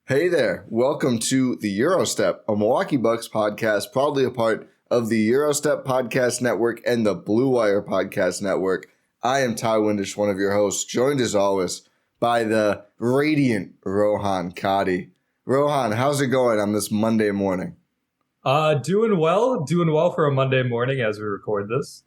Hey there, welcome to the Gyro Step, a Milwaukee Bucks podcast, proudly a part of the Gyro Step Podcast Network and the Blue Wire Podcast Network. I am Windisch, one of your hosts, joined as always by the radiant Rohan Katti. Rohan, how's it going on this Monday morning? Doing well for a Monday morning as we record this.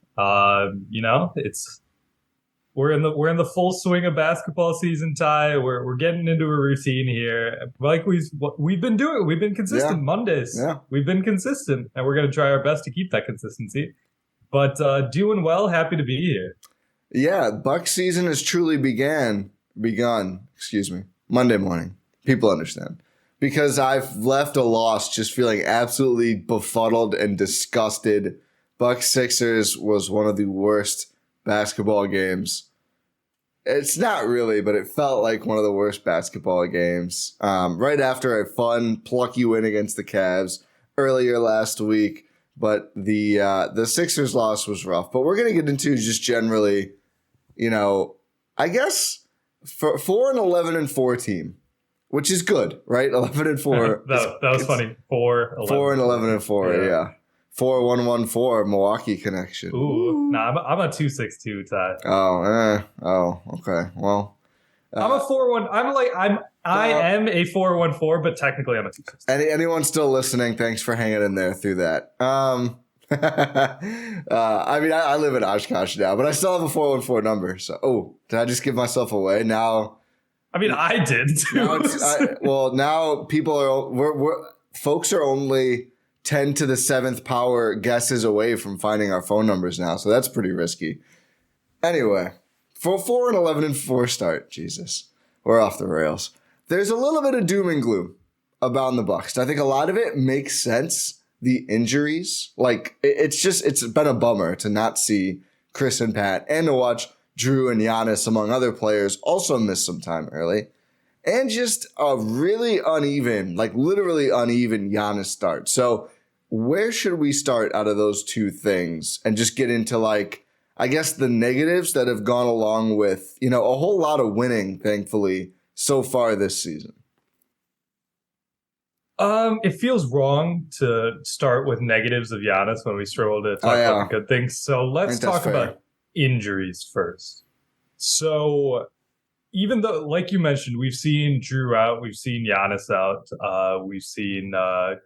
We're in the full swing of basketball season, Ty. We're getting into a routine here, like we've been doing. We've been consistent Mondays. Yeah. We've been consistent, and we're going to try our best to keep that consistency. But doing well, happy to be here. Yeah, Bucks season has truly begun. Monday morning. People understand. Because I've left a loss just feeling absolutely befuddled and disgusted. Bucks Sixers was one of the worst basketball games. It's not really, but it felt like one of the worst basketball games. Right after a fun, plucky win against the Cavs earlier last week. But the Sixers loss was rough. But we're going to get into just generally, I guess for 4-11-4 team. Which is good, right? 11-4. that was funny. 4-11-4, yeah. 4-1-1-4 Milwaukee connection. Ooh. Nah, I'm a 2-6-2, Ty. Okay. Well, I'm a 4-1. I am a 4-1-4, but technically I'm a 2-6-2. Anyone still listening? Thanks for hanging in there through that. I live in Oshkosh now, but I still have a 4-1-4 number. So, did I just give myself away now? I did too. Now people folks are only 10 to the 7th power guesses away from finding our phone numbers now, so that's pretty risky. Anyway, for 4-11-4 start, Jesus, we're off the rails. There's a little bit of doom and gloom about the Bucks. I think a lot of it makes sense. The injuries, it's been a bummer to not see Khris and Pat and to watch Jrue and Giannis, among other players, also missed some time early. And just a really uneven, literally uneven Giannis start. So where should we start out of those two things and just get into, I guess, the negatives that have gone along with, a whole lot of winning, thankfully, so far this season? It feels wrong to start with negatives of Giannis when we struggle to talk about the good things. So let's talk about injuries first. So even though, like you mentioned, we've seen Jrue out, we've seen Giannis out, we've seen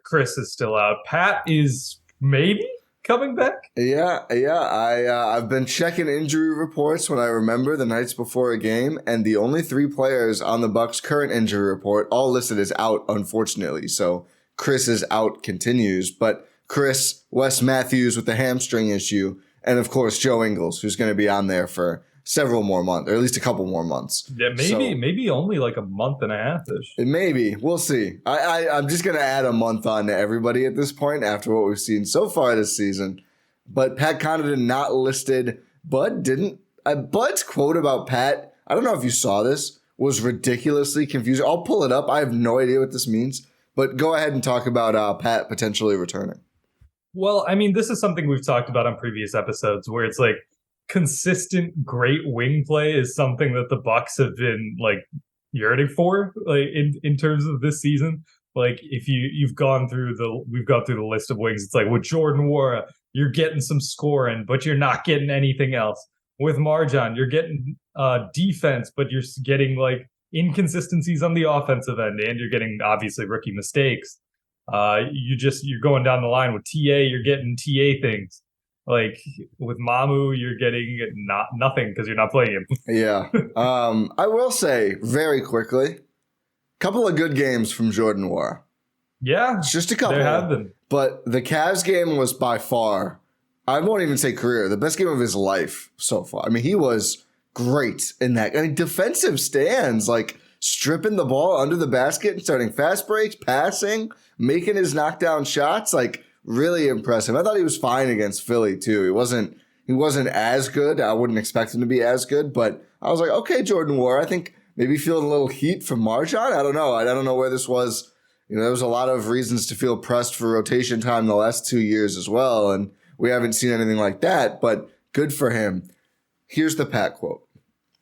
Khris is still out. Pat is maybe coming back. Yeah. I've been checking injury reports when I remember the nights before a game, and the only 3 players on the Bucks' current injury report, all listed as out, unfortunately. So Khris is out, continues, but Khris, Wes Matthews with the hamstring issue, and of course, Joe Ingles, who's going to be on there for several more months, or at least a couple more months. Yeah, maybe only a month and a half-ish. Maybe. We'll see. I'm just going to add a month on to everybody at this point after what we've seen so far this season. But Pat Connaughton not listed. Bud's quote about Pat, I don't know if you saw this, was ridiculously confusing. I'll pull it up. I have no idea what this means. But go ahead and talk about Pat potentially returning. Well, this is something we've talked about on previous episodes where it's consistent great wing play is something that the Bucks have been yearning for in terms of this season. If we've gone through the list of wings, it's with Jordan Nwora, you're getting some scoring, but you're not getting anything else. With Marjan, you're getting defense, but you're getting inconsistencies on the offensive end, and you're getting obviously rookie mistakes. You're going down the line with TA, you're getting TA things. With Mamu, you're getting nothing because you're not playing him. Yeah. I will say very quickly, couple of good games from Jordan Nwora. Yeah. Just a couple. There have been. But the Cavs game was by far, I won't even say career, the best game of his life so far. He was great in that. Defensive stands, stripping the ball under the basket and starting fast breaks, passing, making his knockdown shots, really impressive. I thought he was fine against Philly too. He wasn't as good. I wouldn't expect him to be as good, but I was okay, Jordan Nwora. I think maybe feeling a little heat from Marjan. I don't know. I don't know where this was. There was a lot of reasons to feel pressed for rotation time the last 2 years as well, and we haven't seen anything like that, but good for him. Here's the Pat quote.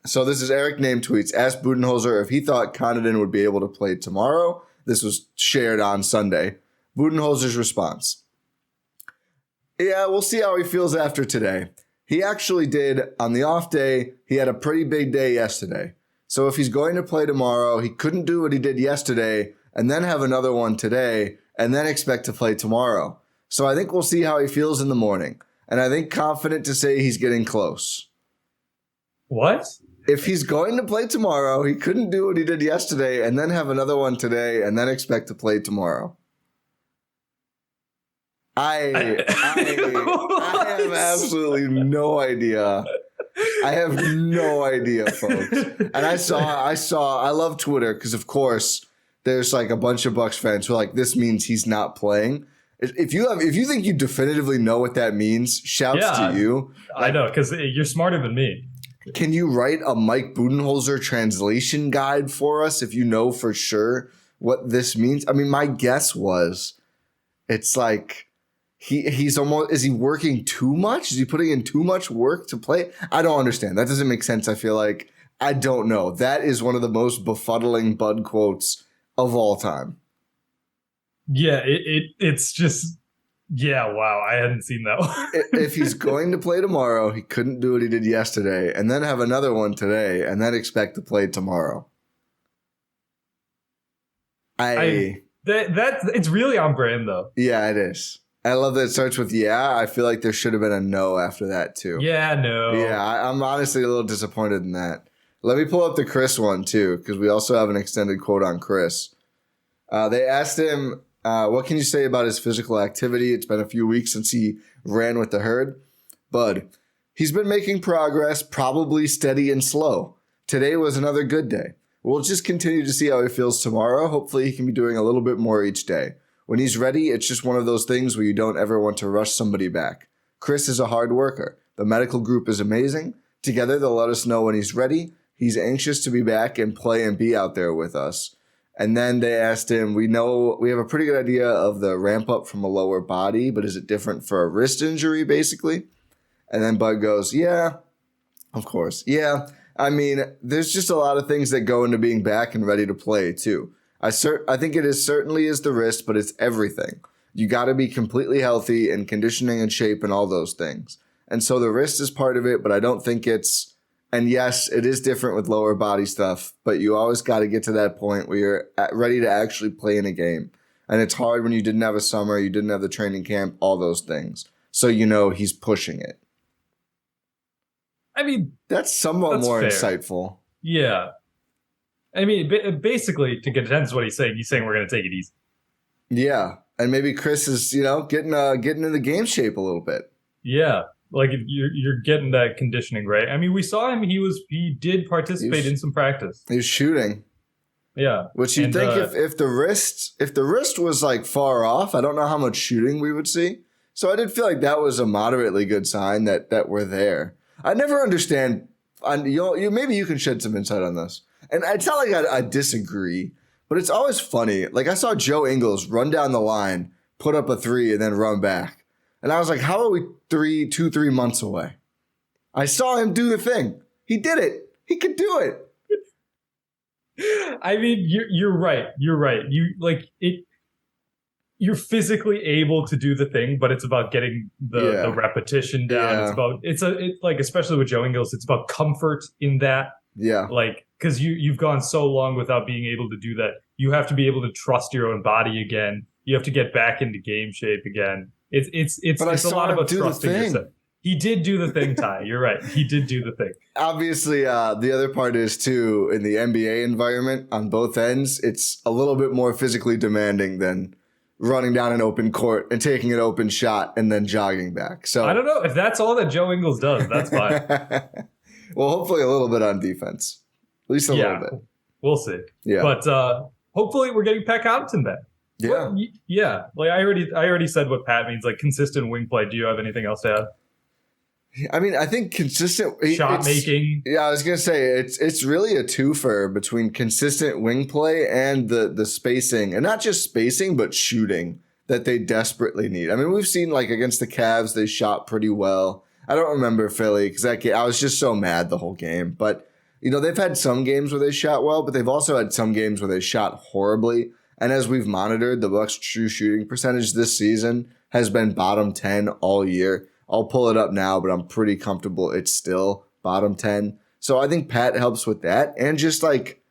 So this is Eric Name tweets, asked Budenholzer if he thought Connaughton would be able to play tomorrow. This was shared on Sunday. Budenholzer's response. Yeah, we'll see how he feels after today. He actually did, on the off day, he had a pretty big day yesterday. So if he's going to play tomorrow, he couldn't do what he did yesterday and then have another one today and then expect to play tomorrow. So I think we'll see how he feels in the morning. And I think confident to say he's getting close. What? If he's going to play tomorrow, he couldn't do what he did yesterday and then have another one today and then expect to play tomorrow. I have absolutely no idea. I have no idea, folks. And I love Twitter because, of course, there's like a bunch of Bucks fans who are like, this means he's not playing. If you think you definitively know what that means, shouts to you. I know, because you're smarter than me. Can you write a Mike Budenholzer translation guide for us if you know for sure what this means? I mean, my guess was it's like he's almost, is he working too much? Is he putting in too much work to play? I don't understand. That doesn't make sense. I feel like I don't know. That is one of the most befuddling Bud quotes of all time. Yeah, it's just, yeah, wow, I hadn't seen that one. If he's going to play tomorrow, he couldn't do what he did yesterday and then have another one today and then expect to play tomorrow. It's really on brand, though. Yeah, it is. I love that it starts with yeah. I feel like there should have been a no after that, too. Yeah, no. Yeah, I'm honestly a little disappointed in that. Let me pull up the Khris one, too, because we also have an extended quote on Khris. They asked him, what can you say about his physical activity? It's been a few weeks since he ran with the herd. Bud, he's been making progress, probably steady and slow. Today was another good day. We'll just continue to see how he feels tomorrow. Hopefully he can be doing a little bit more each day. When he's ready, it's just one of those things where you don't ever want to rush somebody back. Khris is a hard worker. The medical group is amazing. Together, they'll let us know when he's ready. He's anxious to be back and play and be out there with us. And then they asked him, we have a pretty good idea of the ramp up from a lower body, but is it different for a wrist injury, basically? And then Bud goes, yeah, of course. Yeah, I mean, there's just a lot of things that go into being back and ready to play, too. I think it certainly is the wrist, but it's everything. You got to be completely healthy and conditioning and shape and all those things. And so the wrist is part of it, but I don't think it's, and yes, it is different with lower body stuff, but you always got to get to that point where you're ready to actually play in a game. And it's hard when you didn't have a summer, you didn't have the training camp, all those things. So he's pushing it. I mean, that's somewhat more fair. Insightful. Yeah. I mean, basically, to get a sense of what he's saying we're going to take it easy. Yeah. And maybe Khris is, getting in the game shape a little bit. Yeah. Like you're getting that conditioning, right? I mean, we saw him. He did participate in some practice. He was shooting. Yeah. Which you'd think if the wrist was like far off, I don't know how much shooting we would see. So I did feel like that was a moderately good sign that we're there. I never understand. Maybe you can shed some insight on this. And it's not like I disagree, but it's always funny. Like I saw Joe Ingles run down the line, put up a three, and then run back. And I was like, how are we 3 months away? I saw him do the thing. He did it. He could do it. I mean, you're right. You're right. You're physically able to do the thing, but it's about getting the repetition down. Yeah. It's like, especially with Joe Ingles, it's about comfort in that. Yeah. Like, because you've gone so long without being able to do that. You have to be able to trust your own body again. You have to get back into game shape again. It's a lot about trusting yourself. He did do the thing, Ty. You're right. He did do the thing. Obviously, the other part is, too, in the NBA environment, on both ends, it's a little bit more physically demanding than running down an open court and taking an open shot and then jogging back. So I don't know. If that's all that Joe Ingles does, that's fine. Well, hopefully a little bit on defense. At least a little bit. We'll see. Yeah. But hopefully we're getting Pat Connaughton back. Yeah. Well, yeah. Like I already said what Pat means, like consistent wing play. Do you have anything else to add? I mean, I think consistent shot making. Yeah, I was gonna say it's really a twofer between consistent wing play and the spacing, and not just spacing, but shooting that they desperately need. I mean, we've seen like against the Cavs, they shot pretty well. I don't remember Philly because I was just so mad the whole game. But they've had some games where they shot well, but they've also had some games where they shot horribly. And as we've monitored, the Bucks' true shooting percentage this season has been bottom 10 all year. I'll pull it up now, but I'm pretty comfortable it's still bottom 10. So I think Pat helps with that, and just like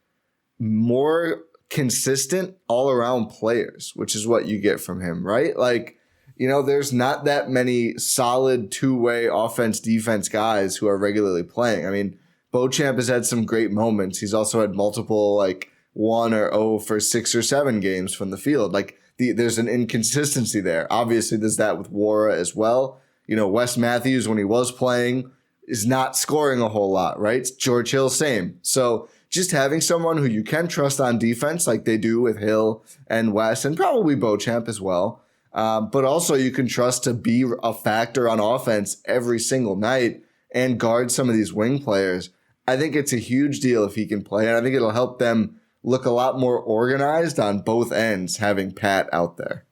more consistent all-around players, which is what you get from him, right? Like, you know, there's not that many solid two-way offense-defense guys who are regularly playing. I mean, Beauchamp has had some great moments. He's also had multiple, like, 1 or 0 for 6 or 7 games from the field. Like, there's an inconsistency there. Obviously, there's that with Wara as well. You know, Wes Matthews, when he was playing, is not scoring a whole lot, right? George Hill, same. So just having someone who you can trust on defense, like they do with Hill and Wes, and probably Beauchamp as well, but also you can trust to be a factor on offense every single night and guard some of these wing players. I think it's a huge deal if he can play, and I think it'll help them look a lot more organized on both ends having Pat out there.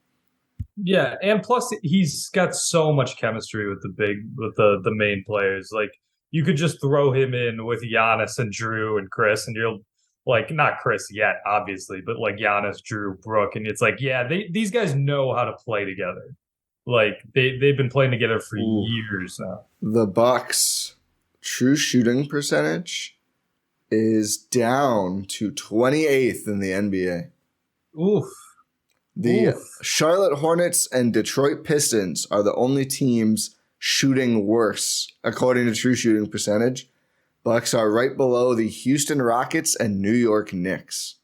Yeah, and plus he's got so much chemistry with the main players. Like, you could just throw him in with Giannis and Jrue and Khris, and you're like, not Khris yet, obviously, but like Giannis, Jrue, Brook, and it's like, yeah, these guys know how to play together. Like, they've been playing together for years now. The Bucks' true shooting percentage is down to 28th in the NBA. Oof. The Charlotte Hornets and Detroit Pistons are the only teams shooting worse, according to true shooting percentage. Bucks are right below the Houston Rockets and New York Knicks.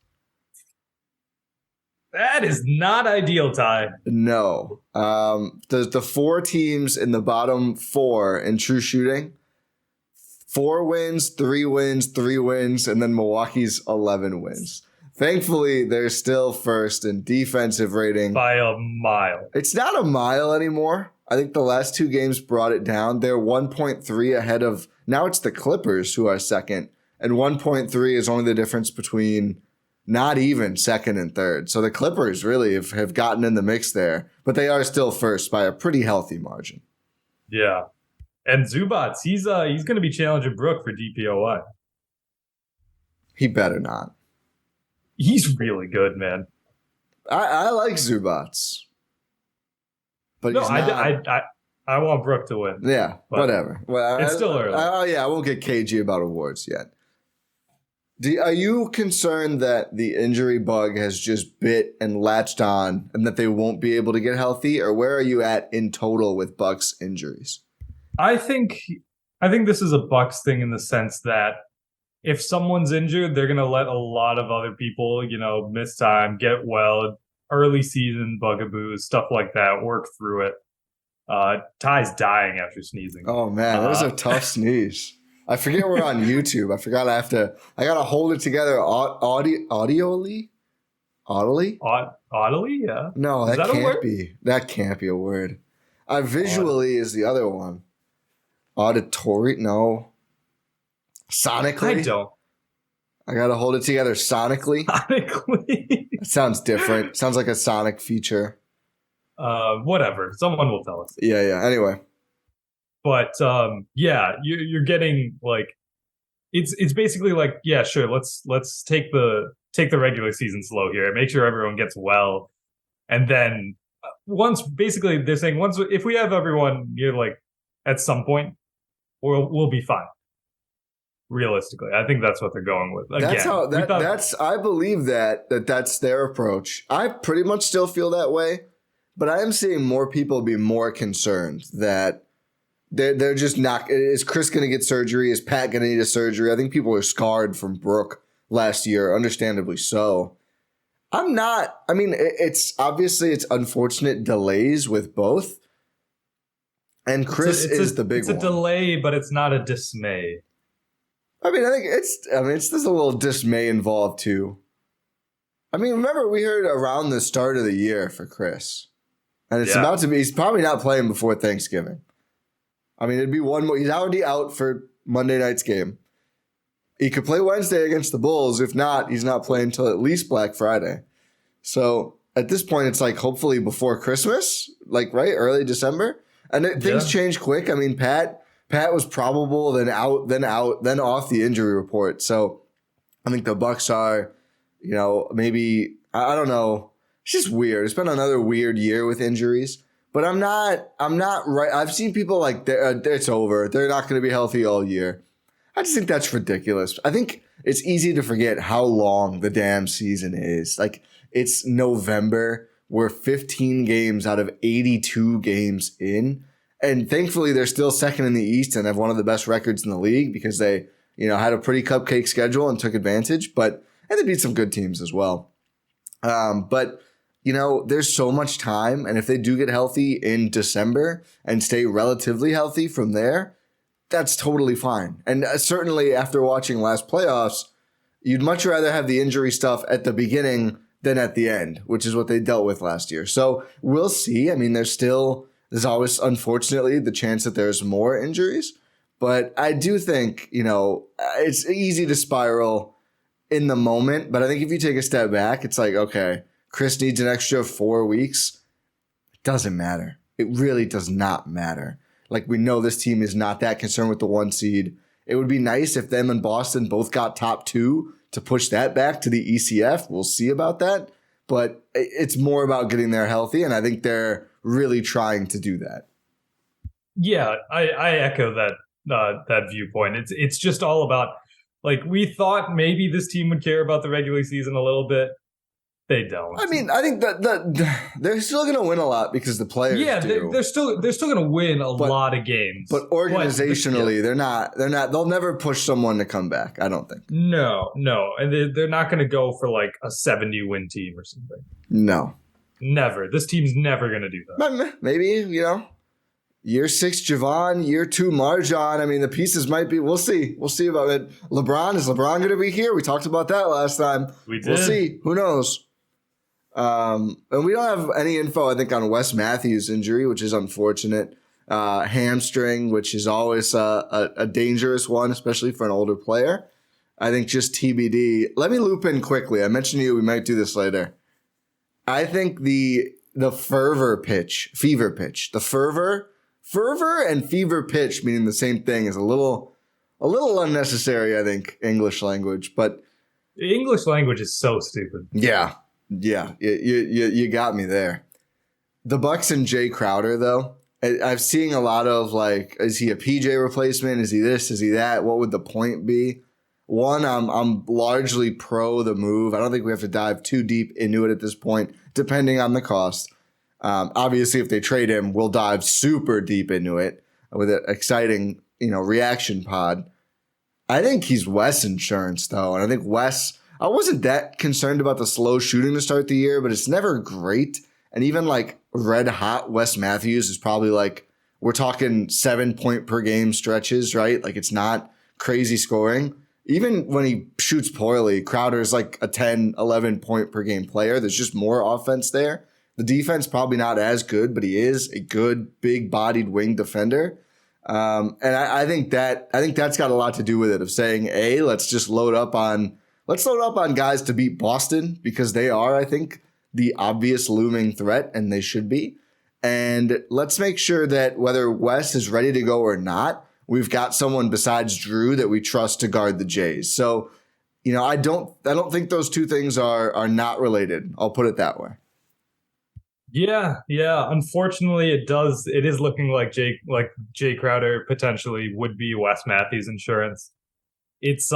That is not ideal, Ty. No. The 4 teams in the bottom 4 in true shooting, 4 wins, 3 wins, 3 wins, and then Milwaukee's 11 wins. Thankfully, they're still first in defensive rating. By a mile. It's not a mile anymore. I think the last 2 games brought it down. They're 1.3 ahead of, now it's the Clippers who are second, and 1.3 is only the difference between not even second and third. So the Clippers really have gotten in the mix there, but they are still first by a pretty healthy margin. Yeah. And Zubats, he's going to be challenging Brook for DPOY. He better not. He's really good, man. I like Zubats. But no, he's not. I want Brook to win. Yeah, whatever. Well, it's still early. I won't get cagey about awards yet. Are you concerned that the injury bug has just bit and latched on and that they won't be able to get healthy? Or where are you at in total with Bucks injuries? I think this is a Bucks thing in the sense that if someone's injured, they're going to let a lot of other people, miss time, get well, early season bugaboos, stuff like that, work through it. Ty's dying after sneezing. Oh, man, that was a tough sneeze. I forget we're on YouTube. I forgot I got to hold it together audibly? Audibly, yeah. No, that can't be. That can't be a word. Visually is the other one. Auditory? No. Sonically? I don't. I got to hold it together sonically. Sonically? That sounds different. Sounds like a Sonic feature. Whatever. Someone will tell us. Yeah. Anyway. But, you're getting, like, it's basically like, yeah, sure, let's take the regular season slow here and make sure everyone gets well. And then they're saying if we have everyone, like, at some point, we'll be fine. Realistically, I think that's what they're going with. Again, I believe that's their approach. I pretty much still feel that way, but I am seeing more people be more concerned that they're just not. Is Khris going to get surgery? Is Pat going to need a surgery? I think people are scarred from Brook last year, understandably so. I'm not. I mean, it's unfortunate delays with both, and Khris is the big one. It's a delay, but it's not a dismay. I mean, I think there's a little dismay involved too. I mean, remember we heard around the start of the year for Khris, and it's about to be. He's probably not playing before Thanksgiving. I mean, it'd be one more. He's already out for Monday night's game. He could play Wednesday against the Bulls. If not, he's not playing until at least Black Friday. So at this point, it's like hopefully before Christmas, like early December, and things change quick. I mean, Pat was probable, then out, then off the injury report. So I think the Bucks are, maybe I don't know. It's just weird. It's been another weird year with injuries. But I'm not right. I've seen people like, it's over. They're not going to be healthy all year. I just think that's ridiculous. I think it's easy to forget how long the damn season is. Like, it's November. We're 15 games out of 82 games in. And thankfully, they're still second in the East and have one of the best records in the league because they, had a pretty cupcake schedule and took advantage. And they beat some good teams as well. But there's so much time. And if they do get healthy in December and stay relatively healthy from there, that's totally fine. And certainly after watching last playoffs, you'd much rather have the injury stuff at the beginning than at the end, which is what they dealt with last year. So we'll see. I mean, there's always, unfortunately, the chance that there's more injuries. But I do think, it's easy to spiral in the moment. But I think if you take a step back, it's like, okay, Khris needs an extra 4 weeks. It doesn't matter. It really does not matter. Like, we know this team is not that concerned with the 1 seed. It would be nice if them and Boston both got top 2 to push that back to the ECF. We'll see about that. But it's more about getting there healthy, and I think they're really trying to do that. Yeah, I echo that viewpoint. It's just all about, like, we thought maybe this team would care about the regular season a little bit. They don't. I mean, I think that they're still going to win a lot because the players do. They're still going to win a lot of games. But organizationally, they're not. They'll never push someone to come back, I don't think. No. And they're not going to go for like a 70-win team or something. No. Never. This team's never going to do that. Maybe, year 6, Javon, year 2, Marjan. I mean, the pieces might be. We'll see. We'll see about it. Is LeBron going to be here? We talked about that last time. We did. We'll see. Who knows? And we don't have any info, I think, on Wes Matthews' injury, which is unfortunate. Hamstring, which is always a dangerous one, especially for an older player. I think just TBD. Let me loop in quickly. I mentioned to you we might do this later. I think the fever pitch, the fervor and fever pitch meaning the same thing is a little unnecessary, I think, English language. But the English language is so stupid. Yeah, you got me there. The Bucks and Jae Crowder, though, I'm seeing a lot of like, is he a PJ replacement? Is he this? Is he that? What would the point be? One, I'm largely pro the move. I don't think we have to dive too deep into it at this point, depending on the cost. Obviously, if they trade him, we'll dive super deep into it with an exciting, reaction pod. I think he's Wes insurance, though, and I think Wes. I wasn't that concerned about the slow shooting to start the year, but it's never great. And even like red hot Wes Matthews is probably like, we're talking 7-point per game stretches, right? Like, it's not crazy scoring. Even when he shoots poorly, Crowder is like a 10, 11 point per game player. There's just more offense there. The defense probably not as good, but he is a good big bodied wing defender. And I think that's got a lot to do with it, of saying, let's load up on guys to beat Boston, because they are, I think, the obvious looming threat, and they should be. And let's make sure that whether Wes is ready to go or not, we've got someone besides Jrue that we trust to guard the Jays. So, I don't think those two things are not related. I'll put it that way. Yeah. Unfortunately, it is looking like Jae Crowder potentially would be Wes Matthews insurance. It's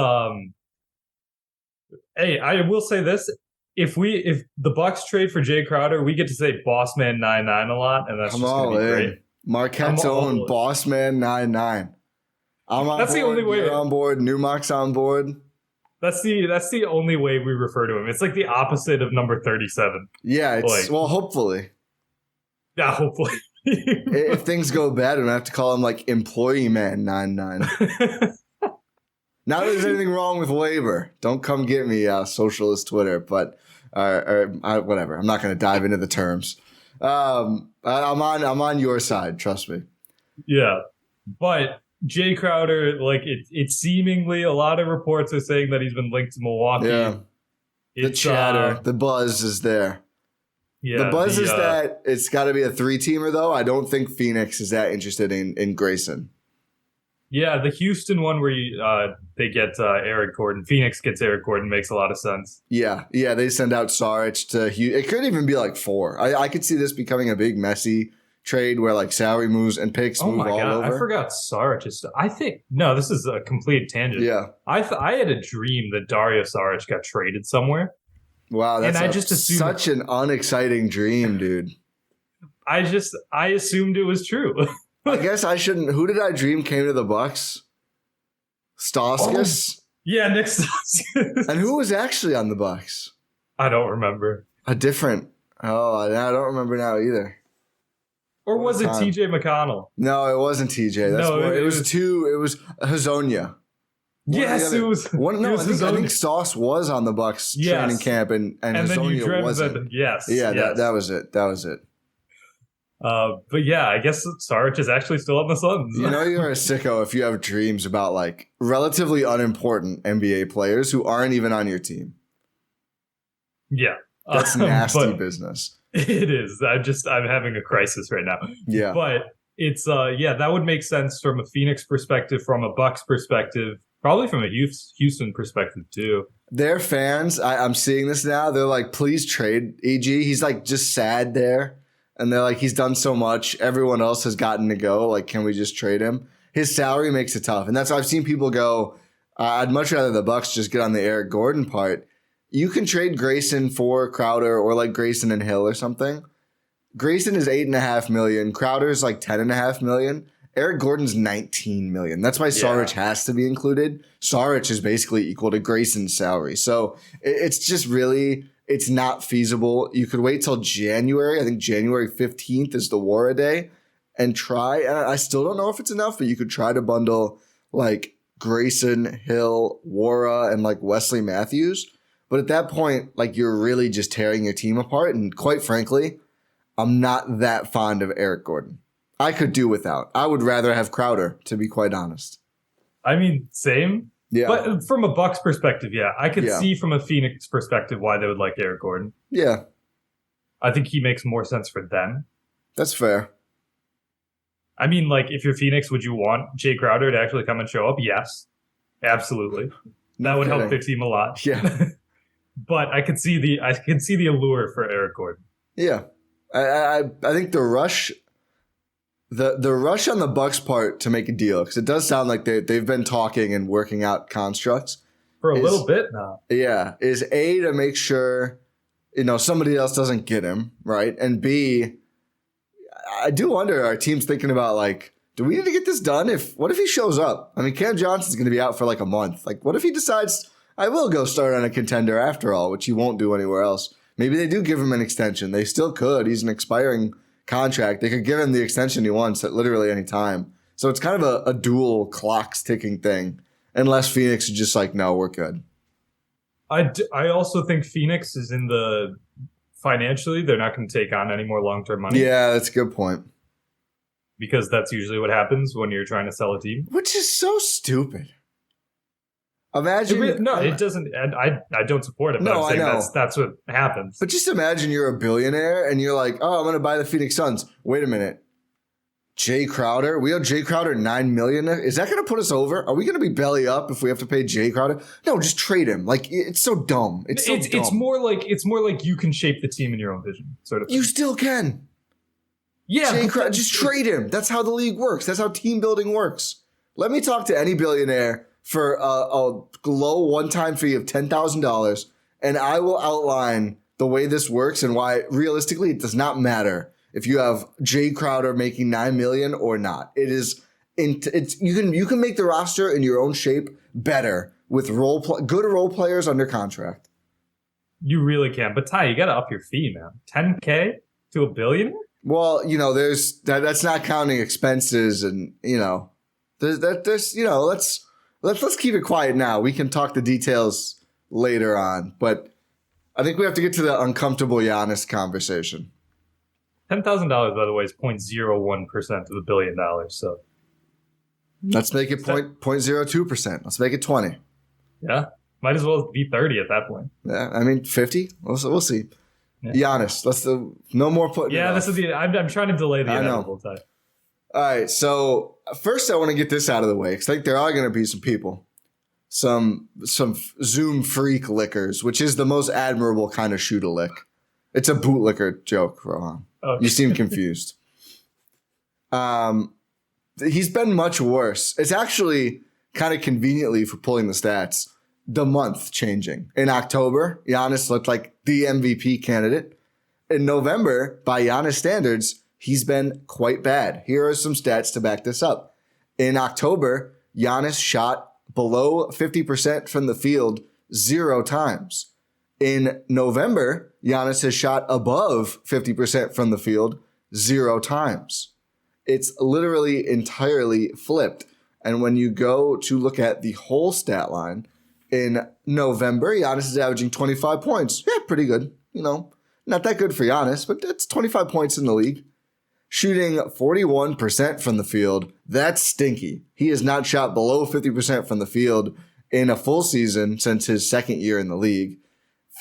hey, I will say this: if the Bucks trade for Jae Crowder, we get to say Bossman 99 a lot, and that's just going to be great. Marquette's own Bossman 99. I'm on that's board. The only way. You're on board. Newmock's on board. That's the only way we refer to him. It's like the opposite of number 37. Yeah, hopefully. Yeah, hopefully. If things go bad, we don't have to call him like Employee Man 99. Not that there's anything wrong with labor. Don't come get me, socialist Twitter. But whatever. I'm not going to dive into the terms. I'm on your side. Trust me. Yeah, but Jae Crowder, like it's seemingly a lot of reports are saying that he's been linked to Milwaukee. Yeah, the chatter, the buzz is there. Yeah, the buzz is that it's got to be a 3-teamer, though. I don't think Phoenix is that interested in Grayson. Yeah, the Houston one where they get Eric Gordon. Phoenix gets Eric Gordon makes a lot of sense. Yeah, they send out Saric to Houston. It could even be like 4. I could see this becoming a big messy trade where like salary moves and picks move all over. I forgot Saric is. This is a complete tangent. Yeah, I had a dream that Dario Saric got traded somewhere. Wow, that's such an unexciting dream, dude. I assumed it was true. I guess I shouldn't. Who did I dream came to the Bucks? Stauskas? Oh, yeah, Nick Stauskas. And who was actually on the Bucks? I don't remember. I don't remember now either. Or was it TJ McConnell? No, it wasn't TJ. It was Hazonia. Yes, it was. I think Sauce was on the Bucks training camp, and Hazonia wasn't. Yes. That was it. But yeah, I guess Saric is actually still on the Suns. You're a sicko if you have dreams about like relatively unimportant NBA players who aren't even on your team. Yeah. That's nasty business. It is. I'm having a crisis right now. Yeah. But it's that would make sense from a Phoenix perspective, from a Bucks perspective, probably from a Houston perspective too. Their fans, I'm seeing this now. They're like, please trade EG. He's like just sad there. And they're like, he's done so much. Everyone else has gotten to go. Like, can we just trade him? His salary makes it tough. And that's why I've seen people go, I'd much rather the Bucks just get on the Eric Gordon part. You can trade Grayson for Crowder or like Grayson and Hill or something. Grayson is $8.5 million. Crowder's like $10.5 million. Eric Gordon's $19 million. That's why Saric has to be included. Saric is basically equal to Grayson's salary. So it's just really... It's not feasible. You could wait till January. I think January 15th is the Wara day and try. And I still don't know if it's enough, but you could try to bundle like Grayson, Hill, Wara, and like Wesley Matthews. But at that point, like you're really just tearing your team apart. And quite frankly, I'm not that fond of Eric Gordon. I could do without. I would rather have Crowder, to be quite honest. I mean, same. Yeah. But from a Bucks perspective, I could see from a Phoenix perspective why they would like Eric Gordon. Yeah. I think he makes more sense for them. That's fair. I mean, like, if you're Phoenix, would you want Jae Crowder to actually come and show up? Yes. Absolutely. That would help their team a lot. Yeah. But I could see the allure for Eric Gordon. Yeah. I think the rush... The rush on the Bucks' part to make a deal, because it does sound like they've been talking and working out constructs for a little bit now. Yeah, is A, to make sure somebody else doesn't get him, right? And B, I do wonder, our team's thinking about like, do we need to get this done? What if he shows up? I mean, Cam Johnson's going to be out for like a month. Like, what if he decides I will go start on a contender after all, which he won't do anywhere else? Maybe they do give him an extension. They still could. He's an expiring contract. They could give him the extension he wants at literally any time. So it's kind of a dual clocks ticking thing. Unless Phoenix is just like, no, we're good. I also think Phoenix is in the financially, they're not going to take on any more long-term money. Yeah, that's a good point. Because that's usually what happens when you're trying to sell a team. Which is so stupid. Imagine it doesn't. And I don't support it. But I'm saying that's what happens. But just imagine you're a billionaire and you're like, oh, I'm going to buy the Phoenix Suns. Wait a minute, Jae Crowder. We owe Jae Crowder $9 million. Is that going to put us over? Are we going to be belly up if we have to pay Jae Crowder? No, just trade him. Like it's so dumb. It's more like you can shape the team in your own vision, sort of. You still can. Yeah, Jae Crowder, just trade him. That's how the league works. That's how team building works. Let me talk to any billionaire for a low one-time fee of $10,000, and I will outline the way this works and why realistically it does not matter if you have Jae Crowder making $9 million or not. You can make the roster in your own shape better with good role players under contract. You really can, but Ty, you got to up your fee, man. $10K to $1 billion? Well, there's that's not counting expenses, and Let's keep it quiet now. We can talk the details later on, but I think we have to get to the uncomfortable Giannis conversation. $10,000, by the way, is 0.01% of the $1 billion. So let's make it 0.02%. Let's make it 20. Yeah, might as well be 30 at that point. Yeah, I mean 50. We'll see. Yeah. Giannis, no more putting. Yeah, this is I'm trying to delay the inevitable time. All right, so first I want to get this out of the way because I think there are going to be some people, some Zoom freak lickers, which is the most admirable kind of shoot a lick. It's a bootlicker joke, Rohan. Okay. You seem confused. He's been much worse. It's actually kind of conveniently for pulling the stats, the month changing. In October, Giannis looked like the MVP candidate. In November, by Giannis standards, he's been quite bad. Here are some stats to back this up. In October, Giannis shot below 50% from the field 0 times. In November, Giannis has shot above 50% from the field 0 times. It's literally entirely flipped. And when you go to look at the whole stat line, in November, Giannis is averaging 25 points. Yeah, pretty good. You know, not that good for Giannis, but that's 25 points in the league. Shooting 41% from the field, that's stinky. He has not shot below 50% from the field in a full season since his second year in the league.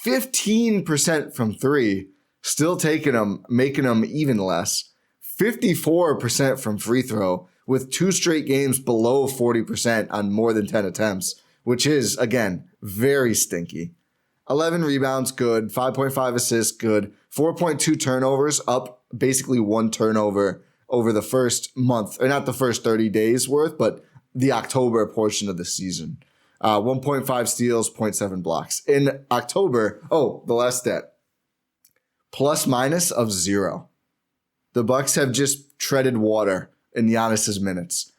15% from three, still taking him, making him even less. 54% from free throw, with 2 straight games below 40% on more than 10 attempts, which is, again, very stinky. 11 rebounds, good. 5.5 assists, good. 4.2 turnovers, up basically 1 turnover over the first month, or not the first 30 days worth, but the October portion of the season. 1.5 steals, 0.7 blocks. In October, the last stat, plus minus of 0. The Bucks have just treaded water in Giannis's minutes.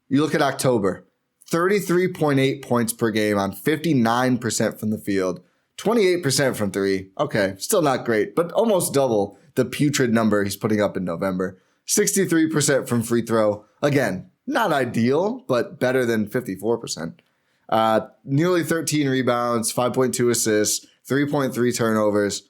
You look at October, 33.8 points per game on 59% from the field, 28% from three. Okay, still not great, but almost double the putrid number he's putting up in November. 63% from free throw. Again, not ideal, but better than 54%. Nearly 13 rebounds, 5.2 assists, 3.3 turnovers,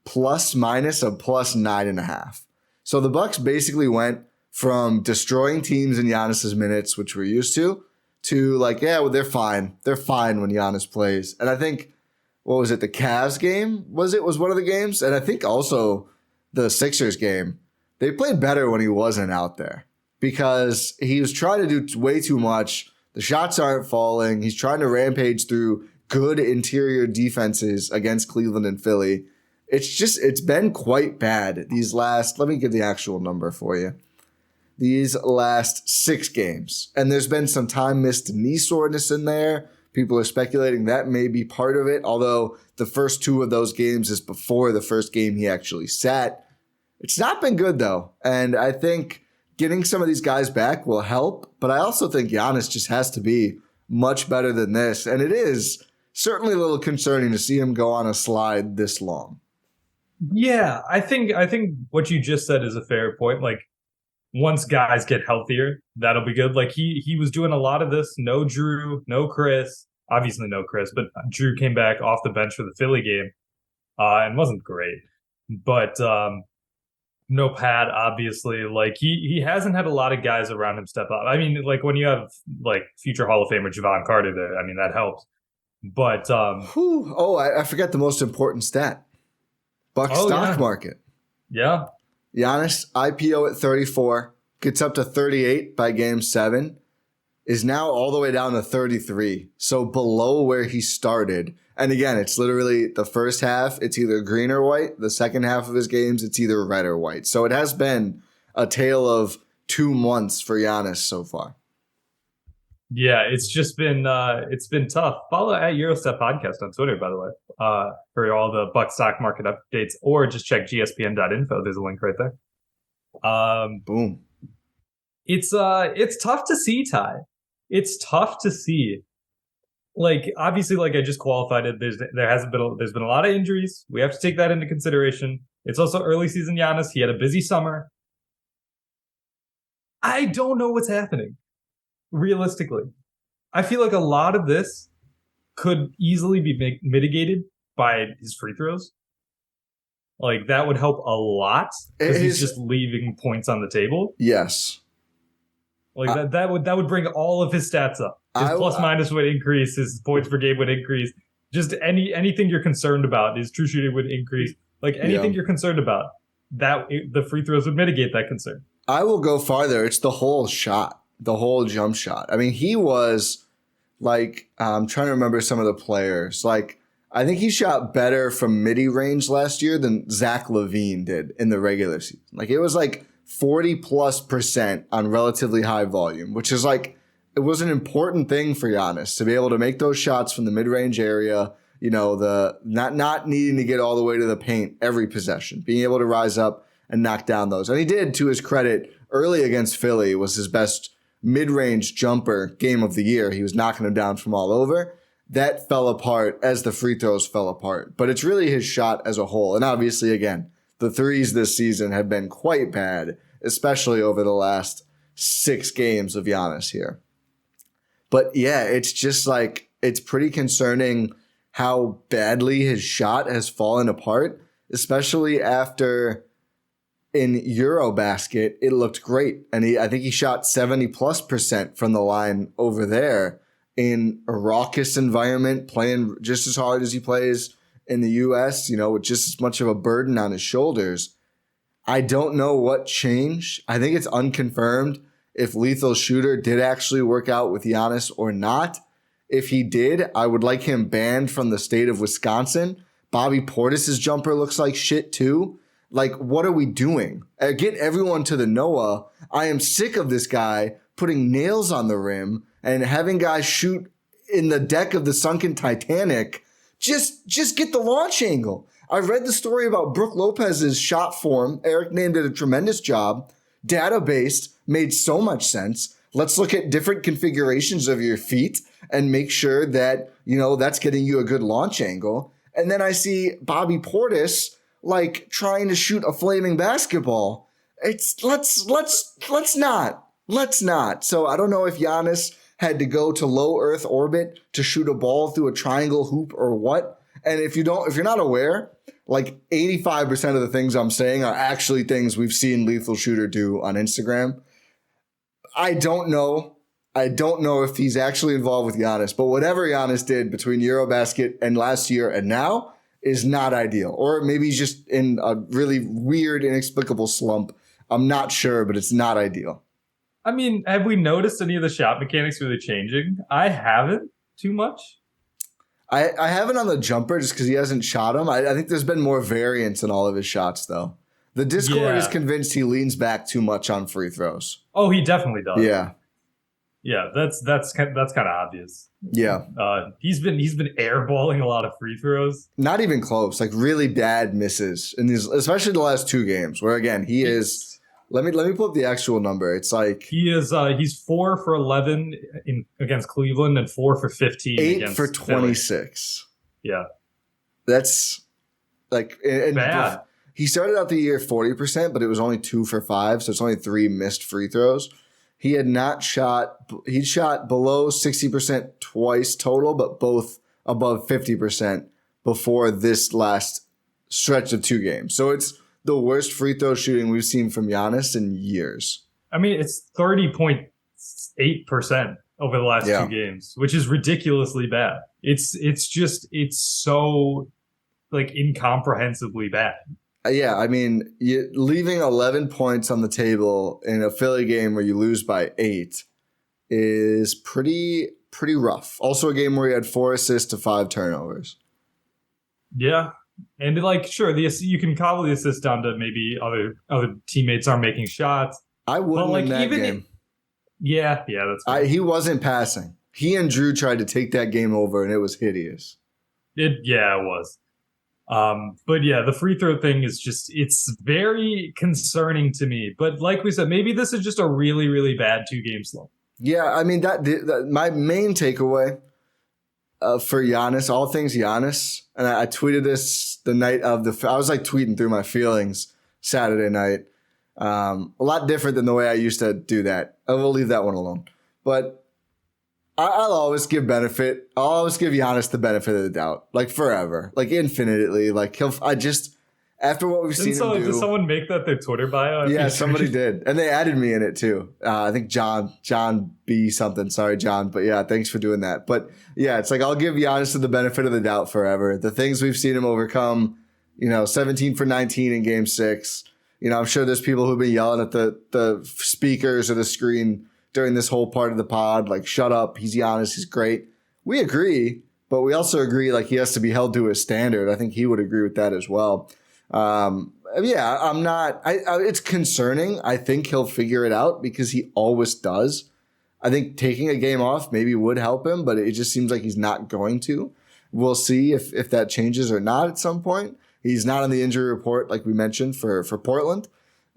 plus minus of plus 9.5. So the Bucks basically went from destroying teams in Giannis's minutes, which we're used to like, yeah, well, they're fine. They're fine when Giannis plays. And I think, what was it, the Cavs game? Was one of the games? And I think also the Sixers game. They played better when he wasn't out there because he was trying to do way too much. The shots aren't falling. He's trying to rampage through good interior defenses against Cleveland and Philly. It's been quite bad these last, let me give the actual number for you. These last 6 games. And there's been some time missed knee soreness in there. People are speculating that may be part of it, although the first 2 of those games is before the first game he actually sat. It's not been good, though. And I think getting some of these guys back will help, but I also think Giannis just has to be much better than this. And it is certainly a little concerning to see him go on a slide this long. Yeah, I think what you just said is a fair point. Like, once guys get healthier, that'll be good. Like he was doing a lot of this. No Jrue, no Khris. Obviously no Khris, but Jrue came back off the bench for the Philly game and wasn't great. But no Pat, obviously. Like he hasn't had a lot of guys around him step up. I mean, like when you have like future Hall of Famer Javon Carter there, I mean that helps. But I forgot the most important stat. Bucks stock market. Yeah. Giannis, IPO at 34, gets up to 38 by game 7, is now all the way down to 33. So below where he started. And again, it's literally the first half, it's either green or white. The second half of his games, it's either red or white. So it has been a tale of 2 months for Giannis so far. Yeah, it's just been it's been tough. Follow at Gyro Step Podcast on Twitter, by the way, for all the Bucks stock market updates, or just check gspn.info. There's a link right there. Boom. It's tough to see, Ty. It's tough to see. Like, obviously, like I just qualified it. There's been a lot of injuries. We have to take that into consideration. It's also early season Giannis. He had a busy summer. I don't know what's happening. Realistically, I feel like a lot of this could easily be mitigated by his free throws. Like that would help a lot because he's just leaving points on the table. Yes, like that would bring all of his stats up. His plus minus would increase. His points per game would increase. Just anything you're concerned about, his true shooting would increase. Like anything you're concerned about, that the free throws would mitigate that concern. I will go farther. It's the whole shot, the whole jump shot. I mean, he was like, I'm trying to remember some of the players. Like, I think he shot better from midi range last year than Zach LaVine did in the regular season. Like, it was like 40+% on relatively high volume, which is like, it was an important thing for Giannis to be able to make those shots from the mid-range area, you know, the not needing to get all the way to the paint every possession, being able to rise up and knock down those. And he did, to his credit, early against Philly was his best mid-range jumper game of the year. He was knocking them down from all over. That fell apart as the free throws fell apart. But it's really his shot as a whole. And obviously, again, the threes this season have been quite bad, especially over the last 6 games of Giannis here. But yeah, it's just like, it's pretty concerning how badly his shot has fallen apart, especially after in Eurobasket, it looked great. And I think he shot 70+% from the line over there in a raucous environment, playing just as hard as he plays in the US, you know, with just as much of a burden on his shoulders. I don't know what changed. I think it's unconfirmed if Lethal Shooter did actually work out with Giannis or not. If he did, I would like him banned from the state of Wisconsin. Bobby Portis's jumper looks like shit too. Like, what are we doing? Get everyone to the Noah. I am sick of this guy putting nails on the rim and having guys shoot in the deck of the sunken Titanic. Just get the launch angle. I read the story about Brook Lopez's shot form. Eric named it a tremendous job. Data-based, made so much sense. Let's look at different configurations of your feet and make sure that, you know, that's getting you a good launch angle. And then I see Bobby Portis like trying to shoot a flaming basketball. It's let's not. So I don't know if Giannis had to go to low Earth orbit to shoot a ball through a triangle hoop or what. And if you're not aware, like 85% of the things I'm saying are actually things we've seen Lethal Shooter do on Instagram. I don't know if he's actually involved with Giannis, but whatever Giannis did between Eurobasket and last year and now is not ideal. Or maybe he's just in a really weird, inexplicable slump. I'm not sure, but it's not ideal. I mean, have we noticed any of the shot mechanics really changing? I haven't too much. I haven't on the jumper just because he hasn't shot him. I think there's been more variance in all of his shots, though. The Discord is convinced he leans back too much on free throws. Oh, he definitely does. Yeah. Yeah, that's kind of obvious. Yeah. He's been airballing a lot of free throws. Not even close. Like really bad misses in these, especially the last 2 games, where again he is. Let me pull up the actual number. It's like he's 4 for 11 against Cleveland and 4 for 15 against 8 for 26. Philly. Yeah, that's like bad. He started out the year 40%, but it was only 2 for 5, so it's only 3 missed free throws. He shot below 60% twice total, but both above 50% before this last stretch of 2 games. So it's the worst free throw shooting we've seen from Giannis in years. I mean, it's 30.8% over the last 2 games, which is ridiculously bad. It's so like incomprehensibly bad. Yeah, I mean, leaving 11 points on the table in a Philly game where you lose by 8 is pretty rough. Also a game where he had 4 assists to 5 turnovers. Yeah. And like, sure, you can cobble the assist down to maybe other teammates aren't making shots. I wouldn't in that game. Yeah, that's fine. He wasn't passing. He and Jrue tried to take that game over, and it was hideous. It was. But yeah, the free throw thing is it's very concerning to me. But like we said, maybe this is just a really, really bad 2-game slump. Yeah, I mean, that my main takeaway for Giannis, all things Giannis, and I tweeted this the night of I was like tweeting through my feelings Saturday night. A lot different than the way I used to do that. I will leave that one alone. But I'll always give Giannis the benefit of the doubt, like forever, like infinitely. Like after what we've seen him do. Did someone make that their Twitter bio? Yeah, somebody did. And they added me in it too. I think John B something. Sorry, John. But yeah, thanks for doing that. But yeah, it's like I'll give Giannis the benefit of the doubt forever. The things we've seen him overcome, 17 for 19 in game 6, I'm sure there's people who've been yelling at the speakers or the screen during this whole part of the pod, like, shut up, he's Giannis, he's great. We agree, but we also agree, like, he has to be held to a standard. I think he would agree with that as well. I'm not. It's concerning. I think he'll figure it out because he always does. I think taking a game off maybe would help him, but it just seems like he's not going to. We'll see if that changes or not at some point. He's not on the injury report like we mentioned for Portland.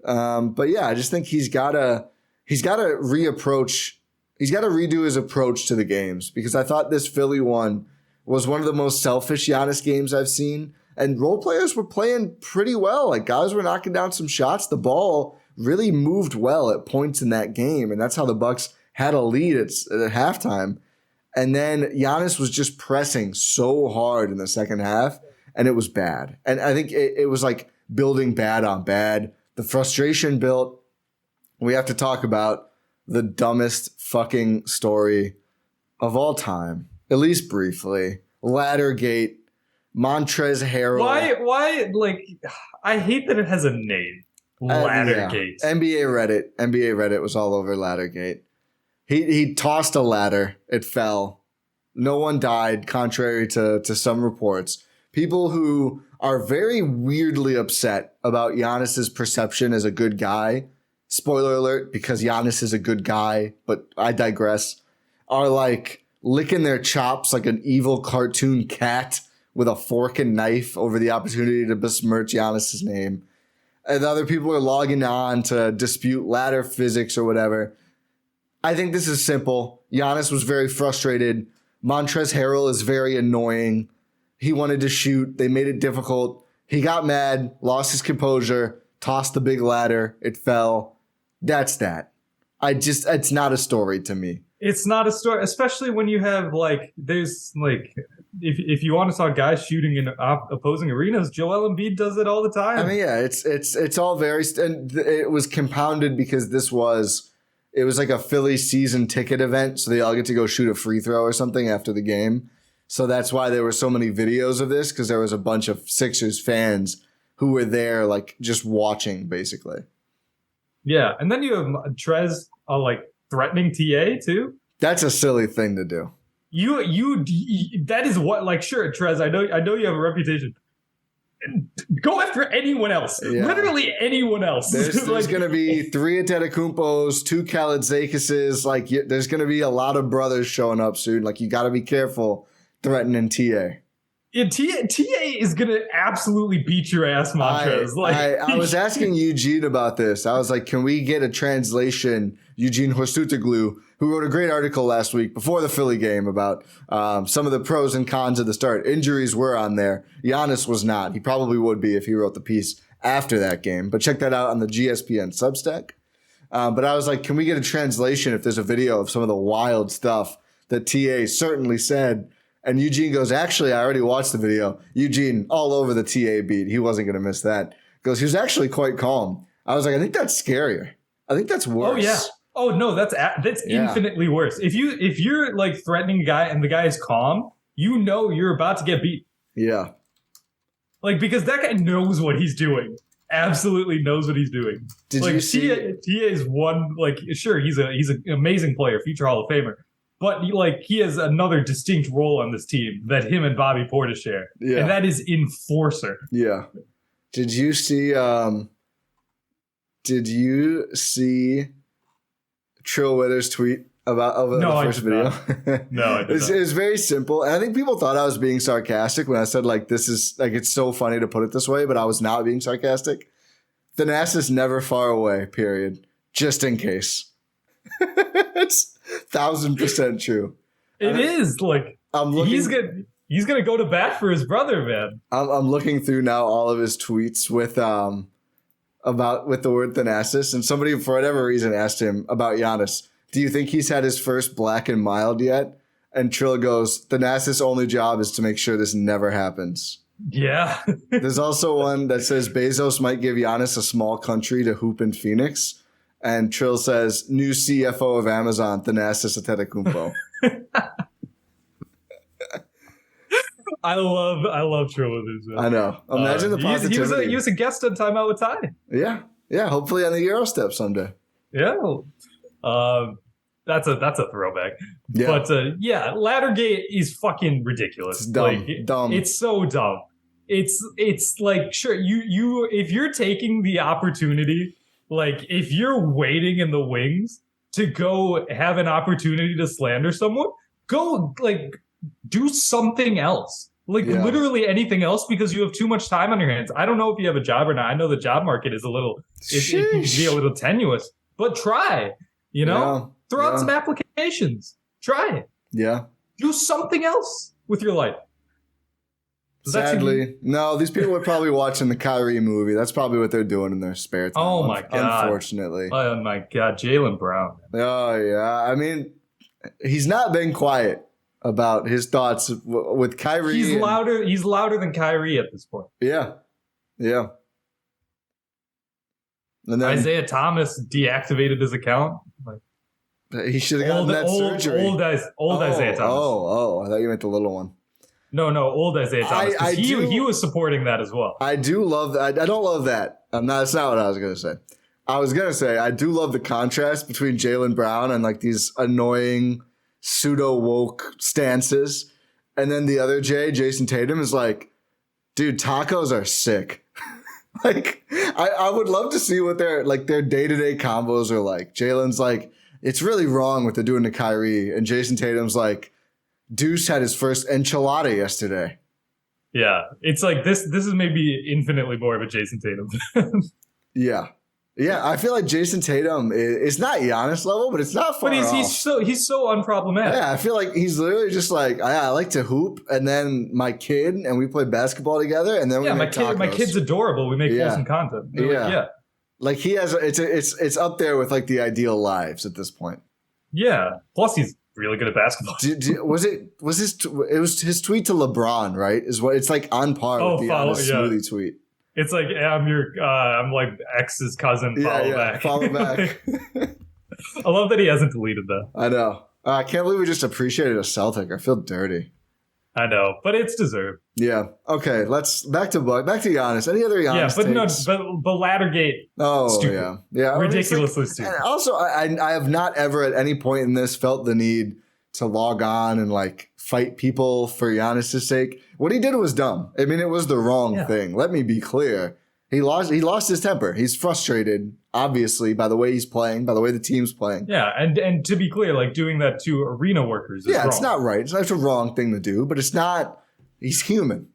But yeah, I just think he's got to reapproach. He's got to redo his approach to the games, because I thought this Philly one was one of the most selfish Giannis games I've seen. And role players were playing pretty well. Like, guys were knocking down some shots. The ball really moved well at points in that game. And that's how the Bucks had a lead at halftime. And then Giannis was just pressing so hard in the second half, and it was bad. And I think it was like building bad on bad. The frustration built. We have to talk about the dumbest fucking story of all time, at least briefly. Laddergate. Montrezl Harrell. Why? Like, I hate that it has a name. Laddergate. Yeah. NBA Reddit was all over Laddergate. He tossed a ladder. It fell. No one died, contrary to some reports. People who are very weirdly upset about Giannis's perception as a good guy. Spoiler alert, because Giannis is a good guy, but I digress. Are like licking their chops like an evil cartoon cat with a fork and knife over the opportunity to besmirch Giannis's name. And other people are logging on to dispute ladder physics or whatever. I think this is simple. Giannis was very frustrated. Montrezl Harrell is very annoying. He wanted to shoot. They made it difficult. He got mad, lost his composure, tossed the big ladder. It fell. That's that. It's not a story to me. It's not a story, especially when you have, like, there's, like, if you want to talk guys shooting in opposing arenas, Joel Embiid does it all the time. I mean, yeah, it's all very, and it was compounded because it was like a Philly season ticket event, so they all get to go shoot a free throw or something after the game. So that's why there were so many videos of this, because there was a bunch of Sixers fans who were there, like, just watching, basically. Yeah, and then you have Trez, like, threatening TA too. That's a silly thing to do. You that is what, like, sure, Trez, I know you have a reputation. Go after anyone else. Yeah. Literally anyone else. There's going to be 3 Antetokounmpos, 2 Kalaitzakis. Like, there's going to be a lot of brothers showing up soon. Like, you got to be careful threatening TA. Yeah, TA is going to absolutely beat your ass, Montrez. I was asking Eugene about this. I was like, can we get a translation? Eugene Horstutoglu, who wrote a great article last week before the Philly game about some of the pros and cons of the start. Injuries were on there. Giannis was not. He probably would be if he wrote the piece after that game. But check that out on the GSPN Substack. But I was like, can we get a translation if there's a video of some of the wild stuff that TA certainly said? And Eugene goes, actually, I already watched the video. Eugene, all over the TA beat. He wasn't going to miss that. Goes, he was actually quite calm. I was like, I think that's scarier. I think that's worse. Oh, yeah. Oh, no, that's infinitely worse. If you're like threatening a guy and the guy is calm, you know you're about to get beat. Yeah. Like, because that guy knows what he's doing. Absolutely knows what he's doing. Did you see? TA is one, like, sure, he's an amazing player, future Hall of Famer. But, like, he has another distinct role on this team that him and Bobby Portis share. Yeah. And that is enforcer. Yeah. Did you see Trill Witter's tweet about the first video? No, I did not. It was very simple. And I think people thought I was being sarcastic when I said, like, this is, like, it's so funny to put it this way, but I was not being sarcastic. Thanasis never far away, period. Just in case. It's 1,000% true. It is, like, he's gonna go to bat for his brother, man. I'm looking through now all of his tweets with the word Thanasis, and somebody for whatever reason asked him about Giannis. Do you think he's had his first black and mild yet? And Trill goes, Thanasis' only job is to make sure this never happens. Yeah. There's also one that says Bezos might give Giannis a small country to hoop in Phoenix. And Trill says, new CFO of Amazon, Thanasis Antetokounmpo. I love True Withers. I know. Imagine the positivity. He was a guest on Time Out with Ty. Yeah. Yeah. Hopefully on the Gyro Step someday. Yeah. That's a throwback. Yeah. But Laddergate is fucking ridiculous. It's dumb. Dumb. It's so dumb. It's like, sure, you if you're taking the opportunity, like if you're waiting in the wings to go have an opportunity to slander someone, go like do something else. Like literally anything else, because you have too much time on your hands. I don't know if you have a job or not. I know the job market is it can be a little tenuous, but try, throw out some applications, try it. Yeah. Do something else with your life. Sadly, no, these people are probably watching the Kyrie movie. That's probably what they're doing in their spare time. Oh my God. Unfortunately. Oh my God. Jaylen Brown. Oh yeah. I mean, he's not been quiet about his thoughts with Kyrie. He's louder than Kyrie at this point. Yeah. Yeah. And then Isaiah Thomas deactivated his account. He should have gotten that surgery. Old Isaiah Thomas. Oh, I thought you meant the little one. No, old Isaiah Thomas. He was supporting that as well. I do love that. I don't love that. That's not what I was going to say. I was going to say, I do love the contrast between Jaylen Brown and like these annoying pseudo woke stances. And then the other Jason Tatum is like, dude, tacos are sick. Like, I would love to see what their day-to-day combos are like. Jalen's like, it's really wrong what they're doing to Kyrie. And Jason Tatum's like, Deuce had his first enchilada yesterday. Yeah, it's like this is maybe infinitely more of a Jason Tatum. Yeah. I feel like Jason Tatum is not Giannis level, but it's not far off. He's so unproblematic. Yeah, I feel like he's literally just like, I like to hoop, and then my kid and we play basketball together, and then we make tacos. My kid's adorable. We make wholesome content. Like he has it's up there with like the ideal lives at this point. Yeah. Plus he's really good at basketball. It was his tweet to LeBron, right? Is what it's like on par with the Giannis smoothie tweet. It's like, I'm like ex's cousin. Follow back. Follow back. I love that he hasn't deleted that. I know. I can't believe we just appreciated a Celtic. I feel dirty. I know, but it's deserved. Yeah. Okay. Let's back to Giannis. Any other Giannis? Yeah, but Laddergate. Oh, stupid. yeah. Ridiculously stupid. And also, I have not ever at any point in this felt the need to log on and like fight people for Giannis' sake. What he did was dumb. I mean, it was the wrong thing. Let me be clear. He lost his temper. He's frustrated, obviously, by the way he's playing, by the way the team's playing. Yeah, and to be clear, like doing that to arena workers is wrong. It's not right. It's a wrong thing to do, but it's not. He's human.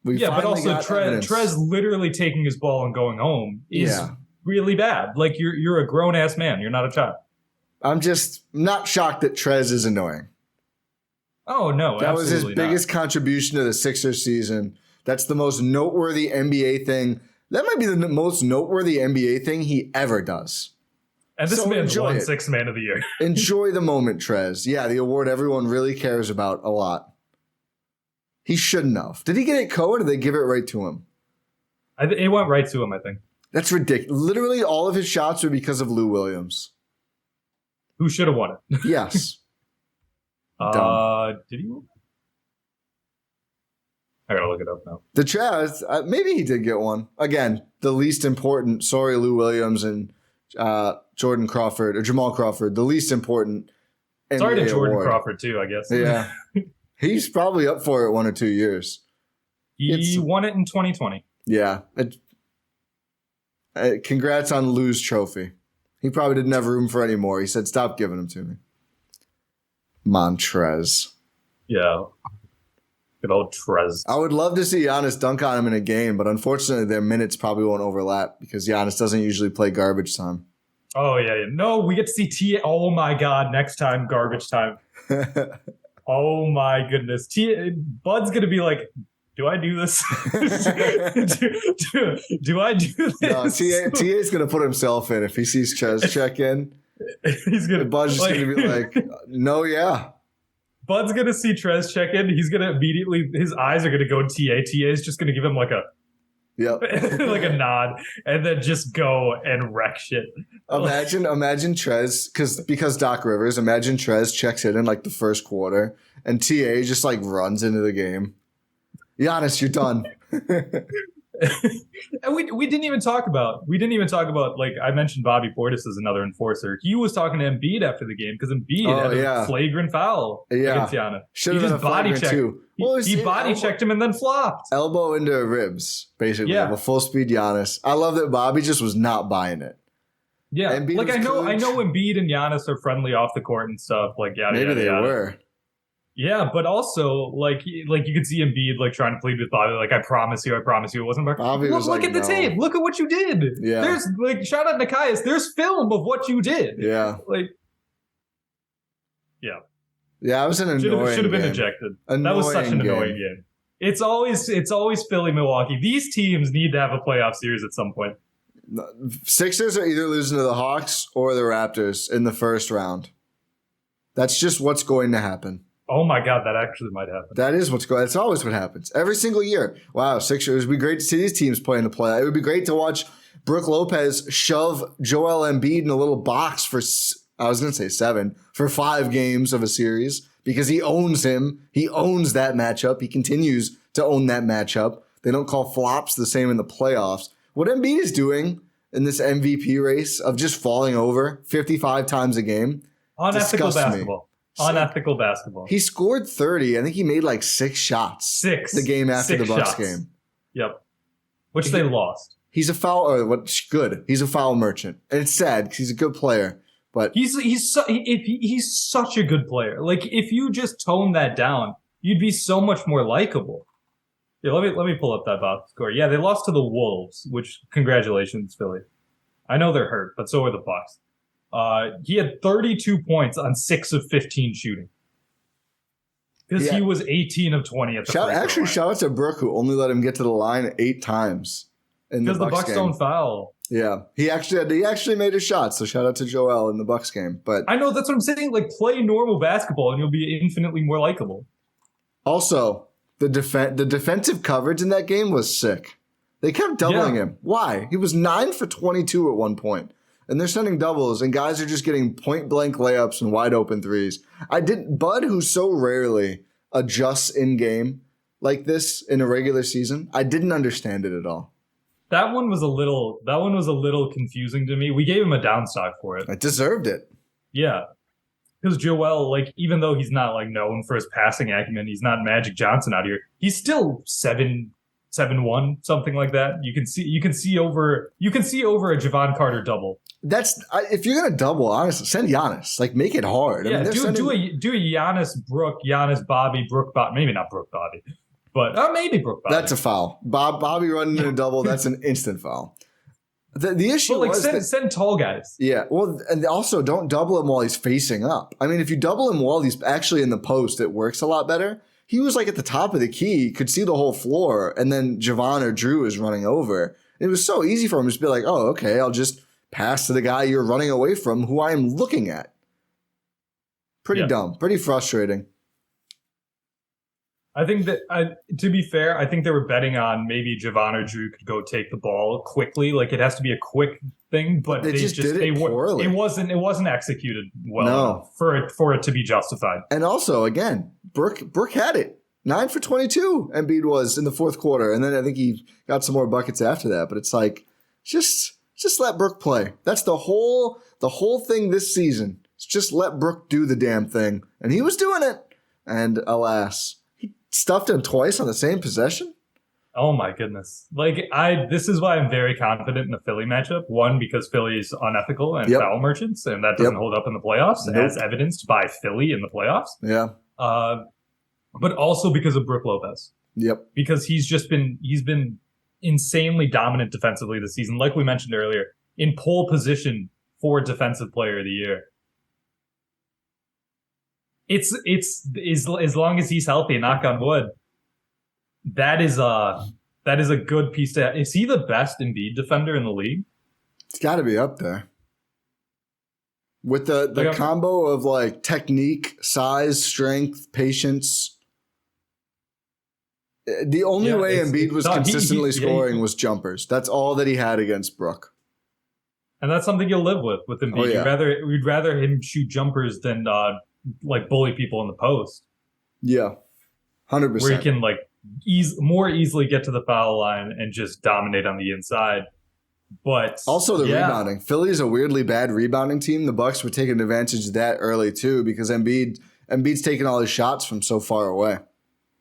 But also Trez literally taking his ball and going home is really bad. Like you're a grown ass man. You're not a child. I'm just not shocked that Trez is annoying. Oh no, that was his biggest contribution to the Sixers season. That's the most noteworthy NBA thing. That might be the most noteworthy NBA thing he ever does. And this man's won Sixth Man of the Year. Enjoy the moment, Trez. Yeah, the award everyone really cares about a lot. He shouldn't have. Did he get it co or did they give it right to him? It went right to him, I think. That's ridiculous. Literally all of his shots were because of Lou Williams. Who should have won it? Yes. Did he win? I gotta look it up now. The Chaz, maybe he did get one. Again, the least important. Sorry, Lou Williams and Jordan Crawford or Jamal Crawford. The least important. Sorry NBA to Jordan award. Crawford too, I guess. Yeah, he's probably up for it 1 or 2 years. He won it in 2020. Yeah. Congrats on Lou's trophy. He probably didn't have room for any more. He said, "Stop giving them to me." Montrez. Yeah. Good old Trez. I would love to see Giannis dunk on him in a game, but unfortunately their minutes probably won't overlap because Giannis doesn't usually play garbage time. Oh, yeah. No, we get to see T. Oh, my God. Next time, garbage time. Oh, my goodness. Bud's going to be like, do I do this? do I do this? No, TA's going to put himself in if he sees Trez check in. Bud's just going to be like, no, yeah. Bud's going to see Trez check in. He's going to immediately, his eyes are going to go to TA. TA is just going to give him like a like a nod and then just go and wreck shit. Imagine Trez, because Doc Rivers, imagine Trez checks in like the first quarter and TA just like runs into the game. Giannis, you're done. And we didn't even talk about like I mentioned Bobby Portis as another enforcer. He was talking to Embiid after the game because Embiid had a flagrant foul against Giannis. Should have been a body check. Too. He body checked him and then flopped. Elbow into ribs, basically. Yeah. A full speed Giannis. I love that Bobby just was not buying it. Yeah. Embiid like I know Embiid and Giannis are friendly off the court and stuff. Like maybe they were. Yeah, but also like you could see Embiid like trying to plead with Bobby, like I promise you, it wasn't. Bobby was look at the tape. Look at what you did. Yeah. There's like shout out Nikias. There's film of what you did. Yeah. Like. Yeah. Yeah, it was an annoying. Should have been ejected. That was such an annoying game. It's always Philly, Milwaukee. These teams need to have a playoff series at some point. Sixers are either losing to the Hawks or the Raptors in the first round. That's just what's going to happen. Oh my God, that actually might happen. That is what's going. That's always what happens every single year. Wow, Sixers. It would be great to see these teams play in the play. It would be great to watch Brook Lopez shove Joel Embiid in a little box for 5 games of a series because he owns him. He owns that matchup. He continues to own that matchup. They don't call flops the same in the playoffs. What Embiid is doing in this MVP race of just falling over 55 times a game, unethical basketball. Unethical basketball. He scored 30. I think he made like 6 shots. The game after the Bucks game. Yep. Which they lost. He's a foul. Good. He's a foul merchant, and it's sad because he's a good player. But he's such a good player. Like if you just tone that down, you'd be so much more likable. Yeah, let me pull up that box score. Yeah, they lost to the Wolves. Which congratulations, Philly. I know they're hurt, but so are the Bucks. He had 32 points on 6 of 15 shooting. Because he was 18 of 20 at the free throw line. Shout out to Brook, who only let him get to the line 8 times in the Bucks game. Because the Bucks don't foul. Yeah, he actually made a shot. So shout out to Joel in the Bucks game. But I know that's what I'm saying. Like play normal basketball, and you'll be infinitely more likable. Also, the defensive coverage in that game was sick. They kept doubling him. Why? He was 9 for 22 at one point. And they're sending doubles, and guys are just getting point-blank layups and wide-open threes. Bud, who so rarely adjusts in-game like this in a regular season, I didn't understand it at all. That one was a little confusing to me. We gave him a down stock for it. I deserved it. Yeah. Because Joel, like, even though he's not, like, known for his passing acumen, he's not Magic Johnson out here. He's still 7-1, something like that. You can see over a Javon Carter double. If you're gonna double, honestly, send Giannis. Like make it hard. Yeah, do a Giannis Brook, Giannis Bobby, Brook Bobby. Maybe not Brook Bobby, but maybe Brook Bobby. That's a foul. Bobby running in a double. That's an instant foul. The issue was send tall guys. Yeah, well, and also don't double him while he's facing up. I mean, if you double him while he's actually in the post, it works a lot better. He was like at the top of the key, could see the whole floor, and then Javon or Jrue is running over. It was so easy for him to just be like, oh, okay, I'll just pass to the guy you're running away from who I am looking at. Pretty dumb. Pretty frustrating. I think that, to be fair, I think they were betting on maybe Javon or Jrue could go take the ball quickly. Like it has to be a quick thing, but they just did it poorly. It wasn't executed well enough for it to be justified. And also, again, Brook had it. 9 for 22 Embiid was in the fourth quarter. And then I think he got some more buckets after that. But it's like, just let Brook play. That's the whole thing this season. It's just let Brook do the damn thing. And he was doing it. And alas, he stuffed him twice on the same possession. Oh my goodness. This is why I'm very confident in the Philly matchup. One, because Philly's unethical and foul merchants, and that doesn't hold up in the playoffs, as evidenced by Philly in the playoffs. Yeah. But also because of Brook Lopez. Yep. Because he's been insanely dominant defensively this season, like we mentioned earlier, in pole position for Defensive Player of the Year. It's as long as he's healthy, knock on wood, that is a good piece to have. Is he the best Embiid defender in the league? It's got to be up there. With the combo of like technique, size, strength, patience. The only way Embiid was consistently scoring was jumpers. That's all that he had against Brook. And that's something you'll live with Embiid. Oh, yeah. We'd rather him shoot jumpers than bully people in the post. Yeah, 100%. Where he can more easily get to the foul line and just dominate on the inside. But also the rebounding. Philly's a weirdly bad rebounding team. The Bucks were taking advantage of that early too because Embiid's taking all his shots from so far away.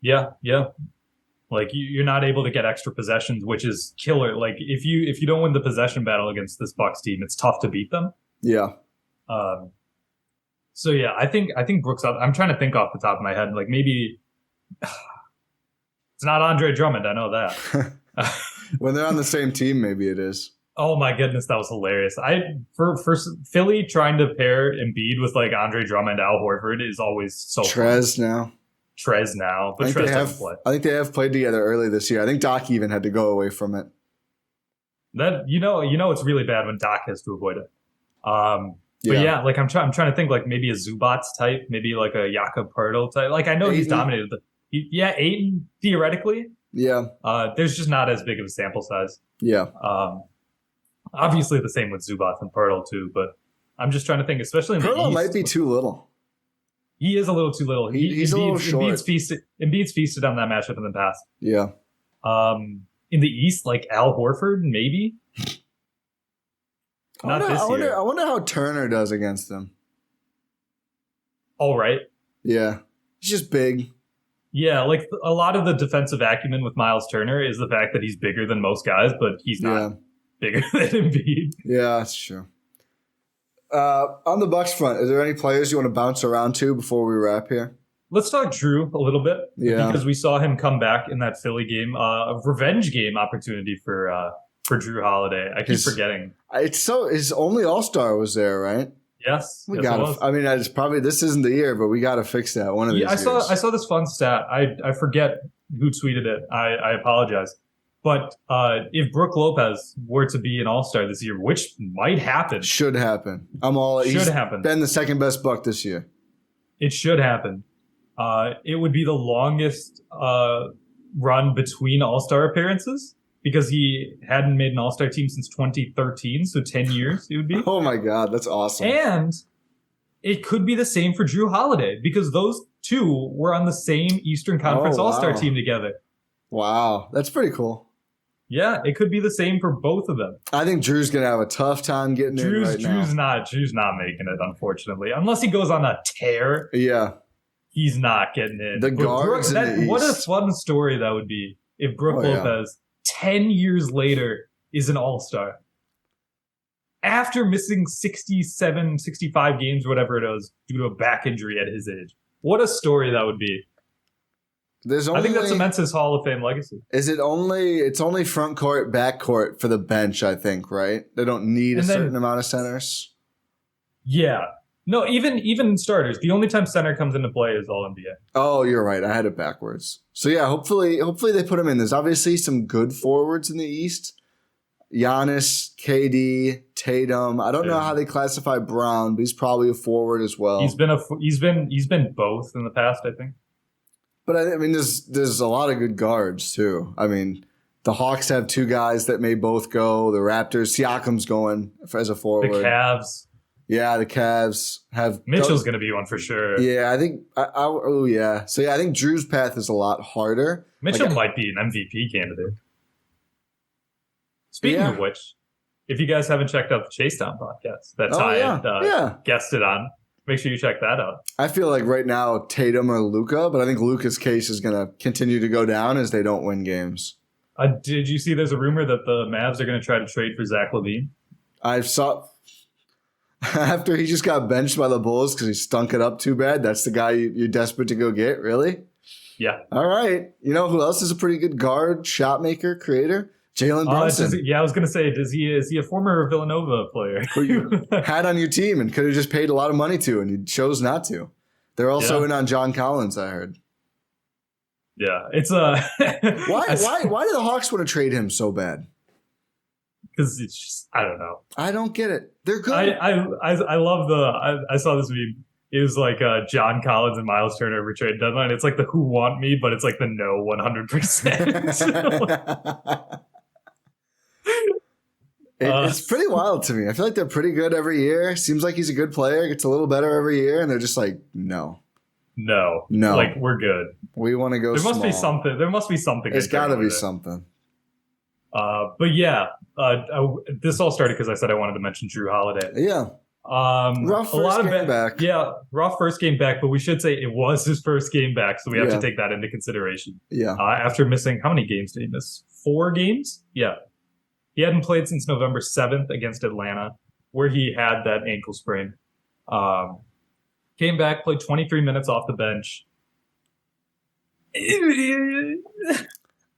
Yeah. Like you're not able to get extra possessions, which is killer. Like if you don't win the possession battle against this Bucks team, it's tough to beat them. Yeah. So yeah, I think Brooks. I'm trying to think off the top of my head. Like maybe it's not Andre Drummond. I know that. When they're on the same team, maybe it is. Oh my goodness, that was hilarious. For Philly trying to pair Embiid with like Andre Drummond, Al Horford is always so Trez fun. Trez now, but Trez doesn't play. I think they have played together early this year. I think Doc even had to go away from it. That you know it's really bad when Doc has to avoid it. But yeah, like I'm trying to think like maybe a Zubats type, maybe like a Jakob Poeltl type. Like I know he's dominated Ayton theoretically. Yeah. There's just not as big of a sample size. Yeah. Obviously the same with Zubats and Poeltl too, but I'm just trying to think, especially in the Poeltl East, might be too little. He is a little too little. He's a little short. Embiid's feasted on that matchup in the past. Yeah. In the East, like Al Horford, maybe. Not this year. I wonder how Turner does against them. All right. Yeah. He's just big. Yeah, like a lot of the defensive acumen with Miles Turner is the fact that he's bigger than most guys, but he's not bigger than Embiid. Yeah, that's true. On the Bucks front, is there any players you want to bounce around to before we wrap here? Let's talk Jrue a little bit. Yeah. Because we saw him come back in that Philly game, a revenge game opportunity for Jrue Holiday. I keep forgetting. His only All-Star was there, right? Yes. We got to. I mean, this isn't the year, but we got to fix that one of these years. I saw this fun stat. I forget who tweeted it. I apologize. But if Brook Lopez were to be an All-Star this year, which might happen. Should happen. He's been the second best Buck this year. It should happen. It would be the longest run between All-Star appearances because he hadn't made an All-Star team since 2013, so 10 years it would be. Oh my God, that's awesome. And it could be the same for Jrue Holiday because those two were on the same Eastern Conference All-Star team together. Wow, that's pretty cool. Yeah, it could be the same for both of them. I think Drew's going to have a tough time getting in right now. Drew's not making it, unfortunately. Unless he goes on a tear. Yeah. He's not getting in. The guards in the East. What a fun story that would be if Brook Lopez, 10 years later, is an All-Star. After missing 67, 65 games, whatever it is, due to a back injury at his age. What a story that would be. I think that cements his Hall of Fame legacy. It's only front court, back court for the bench, I think, right? They don't need a certain amount of centers. Yeah. No, even starters. The only time center comes into play is All-NBA. Oh, you're right. I had it backwards. So yeah, hopefully they put him in. There's obviously some good forwards in the East. Giannis, KD, Tatum. I don't know how they classify Brown, but he's probably a forward as well. He's been both in the past, I think. But I mean, there's a lot of good guards too. I mean, the Hawks have two guys that may both go. The Raptors, Siakam's going as a forward. The Cavs. Yeah, the Cavs have. Mitchell's going to be one for sure. Yeah, I think. Oh yeah. So yeah, I think Drew's path is a lot harder. Mitchell might be an MVP candidate. Speaking of which, if you guys haven't checked out the Chase Down podcast that Ty guested on, make sure you check that out. I feel like right now Tatum or Luka, but I think Luka's case is going to continue to go down as they don't win games. Did you see there's a rumor that the Mavs are going to try to trade for Zach LaVine? I saw after he just got benched by the Bulls because he stunk it up too bad. That's the guy you're desperate to go get, really? Yeah. All right. You know who else is a pretty good guard, shot maker, creator? Jalen Brunson. I was going to say, is he a former Villanova player? Who you had on your team and could have just paid a lot of money to, and you chose not to. They're also in on John Collins, I heard. Yeah, it's why do the Hawks want to trade him so bad? Because it's just, I don't know. I don't get it. They're good. I love I saw this meme. It was like John Collins and Miles Turner over trade deadline. It's like the who want me, but it's like the no 100%. It's pretty wild to me. I feel like they're pretty good every year. Seems like he's a good player. Gets a little better every year, and they're just like, no. Like, we're good. We want to go There must small. be something. There must be something. There's got to be something. But yeah, this all started because I said I wanted to mention Jrue Holiday. Yeah. Rough first game back. Yeah, rough first game back, but we should say it was his first game back, so we have to take that into consideration. Yeah. After missing, how many games did he miss? 4 games? Yeah. He hadn't played since November 7th against Atlanta, where he had that ankle sprain. Came back, played 23 minutes off the bench.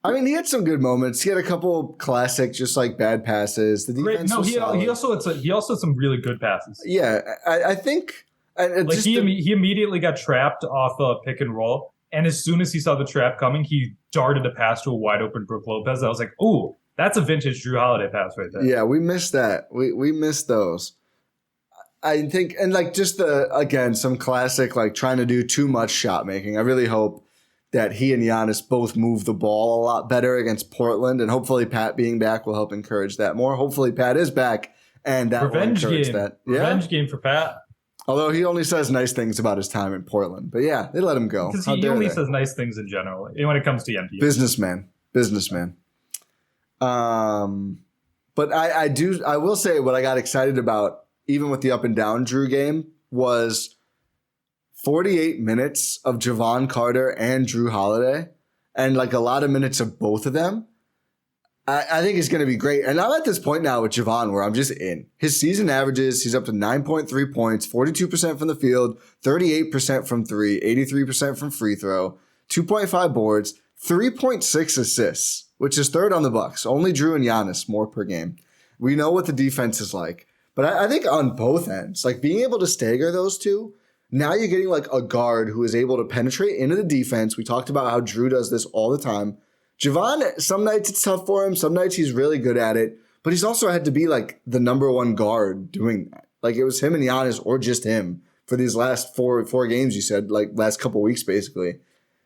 I mean, he had some good moments. He had a couple classic, just like bad passes. The defense was solid. He also had some really good passes. Yeah, I think he immediately got trapped off a pick and roll, and as soon as he saw the trap coming, he darted a pass to a wide open Brook Lopez. I was like, "Oh, that's a vintage Jrue Holiday pass right there." Yeah, we missed that. We missed those. I think, and like just some classic like trying to do too much shot making. I really hope that he and Giannis both move the ball a lot better against Portland, and hopefully Pat being back will help encourage that more. Hopefully Pat is back, and that will encourage that. Yeah? Revenge game for Pat. Although he only says nice things about his time in Portland. But yeah, they let him go. Because he only says nice things in general when it comes to NBA. Businessman. But I will say what I got excited about, even with the up and down Jrue game, was 48 minutes of Jevon Carter and Jrue Holiday, and like a lot of minutes of both of them. I think it's going to be great. And I'm at this point now with Jevon where I'm just in. His season averages, he's up to 9.3 points, 42% from the field, 38% from 3, 83% from free throw, 2.5 boards, 3.6 assists, which is third on the Bucks. Only Jrue and Giannis more per game. We know what the defense is like. But I think on both ends, like being able to stagger those two, now you're getting like a guard who is able to penetrate into the defense. We talked about how Jrue does this all the time. Jevon, some nights it's tough for him. Some nights he's really good at it. But he's also had to be like the number one guard doing that. Like it was him and Giannis or just him for these last four games, you said, like last couple weeks basically.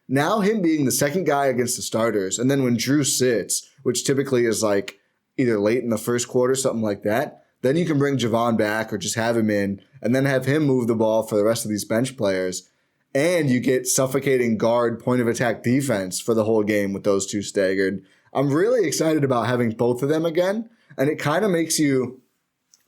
Now him being the second guy against the starters. And then when Jrue sits, which typically is like either late in the first quarter, something like that, then you can bring Jevon back or just have him in and then have him move the ball for the rest of these bench players. And you get suffocating guard point of attack defense for the whole game with those two staggered. I'm really excited about having both of them again. And it kind of makes you,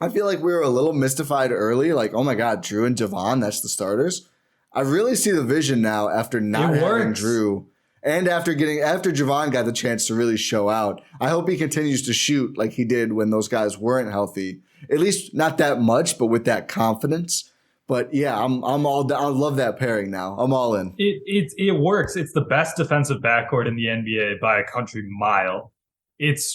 I feel like we were a little mystified early. Like, oh my God, Jrue and Jevon, that's the starters. I really see the vision now after not having Jrue. And after Jevon got the chance to really show out. I hope he continues to shoot like he did when those guys weren't healthy. At least not that much, but with that confidence. But yeah, I'm all down. I love that pairing now. I'm all in. It works. It's the best defensive backcourt in the NBA by a country mile. It's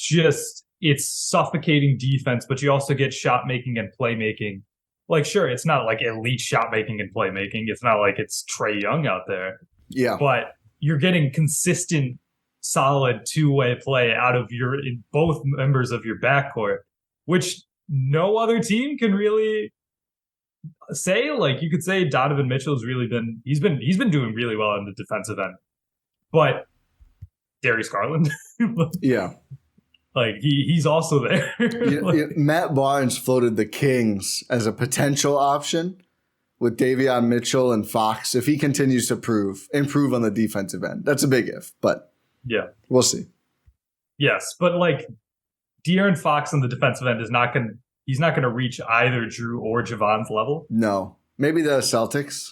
suffocating defense, but you also get shot making and playmaking. Like, sure, it's not like elite shot making and playmaking. It's not like it's Trae Young out there. Yeah. But you're getting consistent, solid two-way play out of both members of your backcourt, which no other team can really say. Like you could say Donovan Mitchell's really been doing really well in the defensive end. But Darius Garland, yeah. Like he's also there. Matt Barnes floated the Kings as a potential option with Davion Mitchell and Fox if he continues to improve on the defensive end. That's a big if, but yeah, we'll see. Yes, but like De'Aaron Fox on the defensive end he's not gonna reach either Jrue or Jevon's level. No, maybe the Celtics.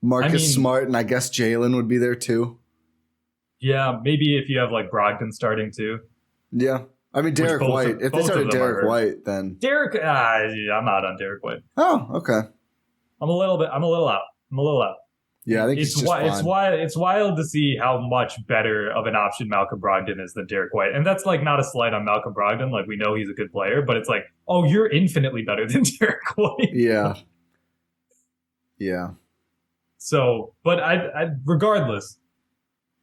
Marcus Smart and I guess Jalen would be there too. Yeah, maybe if you have like Brogdon starting too. Yeah. I mean, Derek White. If they started Derek White, then I'm out on Derek White. Oh, okay. I'm a little out. Yeah, I think it's wild to see how much better of an option Malcolm Brogdon is than Derek White. And that's like not a slight on Malcolm Brogdon. Like we know he's a good player, but it's like, oh, you're infinitely better than Derek White. Yeah. Yeah. So, but I regardless,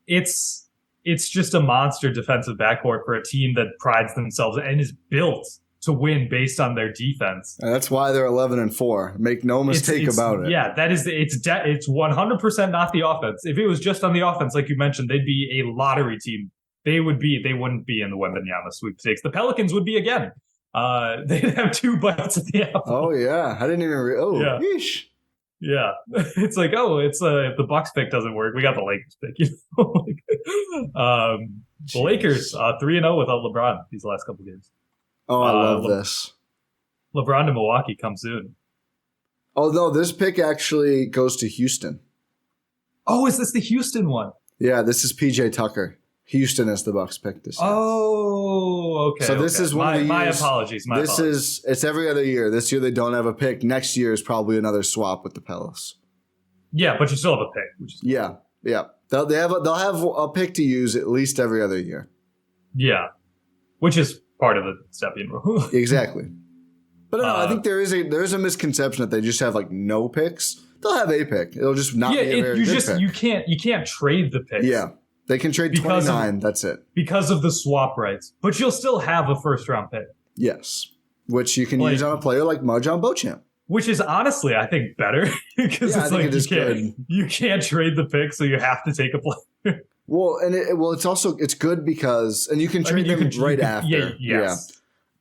it's just a monster defensive backcourt for a team that prides themselves and is built to win based on their defense. And that's why they're 11-4. Make no mistake about it. Yeah, it's 100% not the offense. If it was just on the offense, like you mentioned, they'd be a lottery team. They wouldn't be in the Wembanyama sweepstakes. The Pelicans would be again. They'd have 2 bites at the apple. Oh yeah, I didn't even. Yeesh. Yeah, it's like, oh, it's if the Bucks pick doesn't work, we got the Lakers pick. The Lakers 3-0 without LeBron these last couple games. Oh, I love this. LeBron to Milwaukee comes soon. Oh no, this pick actually goes to Houston. Oh, is this the Houston one? Yeah, this is PJ Tucker. Houston is the Bucks pick this year. Oh, okay. So this is one of the years. My apologies. It's every other year. This year they don't have a pick. Next year is probably another swap with the Pelicans. Yeah, but you still have a pick. Which is yeah. They'll have a pick to use at least every other year. Yeah, which is part of the Stepien rule. Exactly. But no, I think there is a misconception that they just have like no picks. They'll have a pick. It'll just not be a very good pick. You can't trade the picks. Yeah. They can trade 29. That's it. Because of the swap rights. But you'll still have a first round pick. Yes. Which you can use on a player like Marjon Beauchamp. Which is honestly, I think, better. Because it's like you can't trade the pick, so you have to take a player. Well, and it's good because, and you can trade them right after. Yes. Yeah.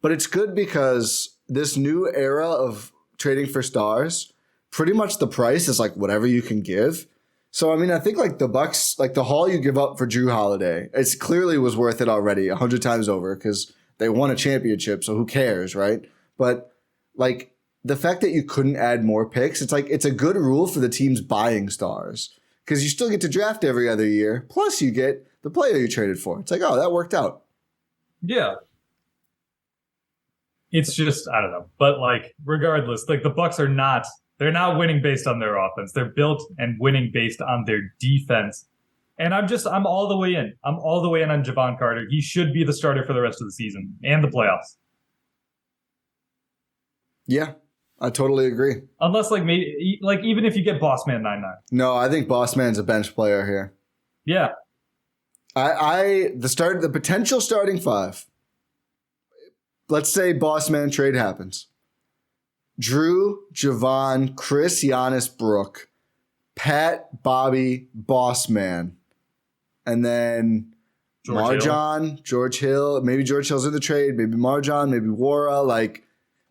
But it's good because this new era of trading for stars, pretty much the price is like whatever you can give. So, I mean, I think like the Bucks, like the haul you give up for Jrue Holiday, it's clearly was worth it already 100 times over because they won a championship. So who cares, right? But like the fact that you couldn't add more picks, it's like it's a good rule for the teams buying stars because you still get to draft every other year. Plus you get the player you traded for. It's like, oh, that worked out. Yeah. It's just, I don't know. But like, regardless, like the Bucks are not. They're not winning based on their offense. They're built and winning based on their defense. And I'm all the way in. I'm all the way in on Jevon Carter. He should be the starter for the rest of the season and the playoffs. Yeah, I totally agree. Unless maybe even if you get Boss Man 9-9. No, I think Boss Man's a bench player here. Yeah. The potential starting five. Let's say Boss Man trade happens. Jrue, Jevon, Khris, Giannis, Brooke, Pat, Bobby, Boss Man, and then Marjon, George Hill. Maybe George Hill's in the trade. Maybe Marjon. Maybe Wara.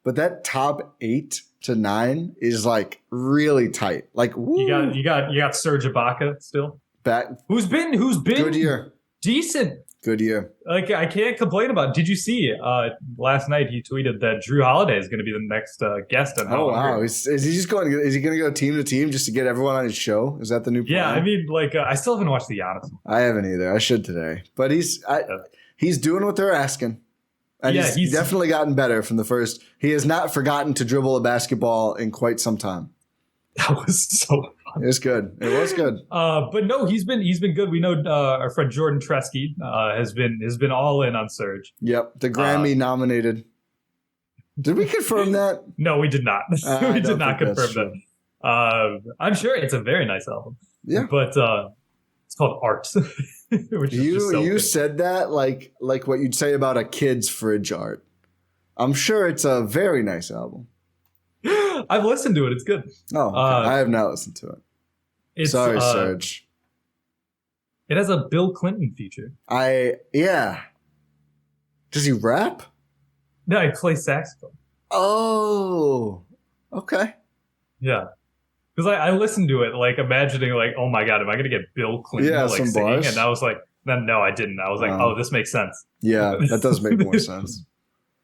But that top 8 to 9 is like really tight. Like woo. you got Serge Ibaka still back. Who's been good year, decent. Good year. Like I can't complain about it. Did you see last night he tweeted that Jrue Holiday is going to be the next guest on Oh wow. Is he going to go team to team just to get everyone on his show? Is that the new plan? Yeah, I mean I still haven't watched the Giannis. I haven't either. I should today. But he's doing what they're asking. And he's definitely gotten better from the first. He has not forgotten to dribble a basketball in quite some time. That was so fun. It was good. It was good. But no, he's been good. We know our friend Jordan Tresky has been all in on Serge. Yep, the Grammy nominated. Did we confirm that? No, we did not. We did not confirm that. I'm sure it's a very nice album. Yeah, but it's called Art. Which you said that like what you'd say about a kid's fridge art. I'm sure it's a very nice album. I've listened to it. It's good. Oh, okay. I have not listened to it. Sorry, Serge. It has a Bill Clinton feature. Yeah. Does he rap? No, he plays saxophone. Oh, okay. Yeah. Because I listened to it, like, imagining, like, oh my God, am I going to get Bill Clinton singing? Bars. And I was like, no, I didn't. I was like, oh, this makes sense. Yeah, that does make more sense.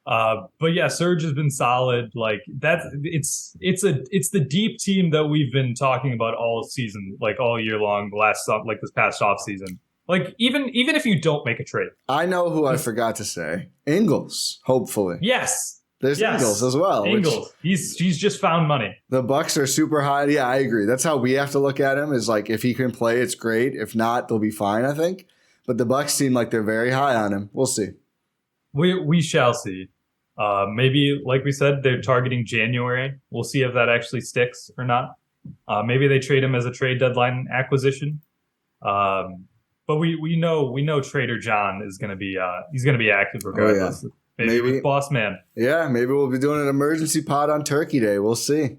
But yeah, Serge has been solid. Like it's the deep team that we've been talking about all season, like all year long. This past off season. Like even if you don't make a trade, I know who I forgot to say. Ingles, hopefully. Yes. There's Ingles as well. Ingles. He's just found money. The Bucks are super high. Yeah, I agree. That's how we have to look at him. Is like if he can play, it's great. If not, they'll be fine. I think. But the Bucks seem like they're very high on him. We'll see. We shall see. Maybe, like we said, they're targeting January. We'll see if that actually sticks or not. Maybe they trade him as a trade deadline acquisition. But we know Trader John is going to be he's going to be active regardless. Oh, yeah. Maybe with Boss Man. Yeah, maybe we'll be doing an emergency pod on Turkey Day. We'll see.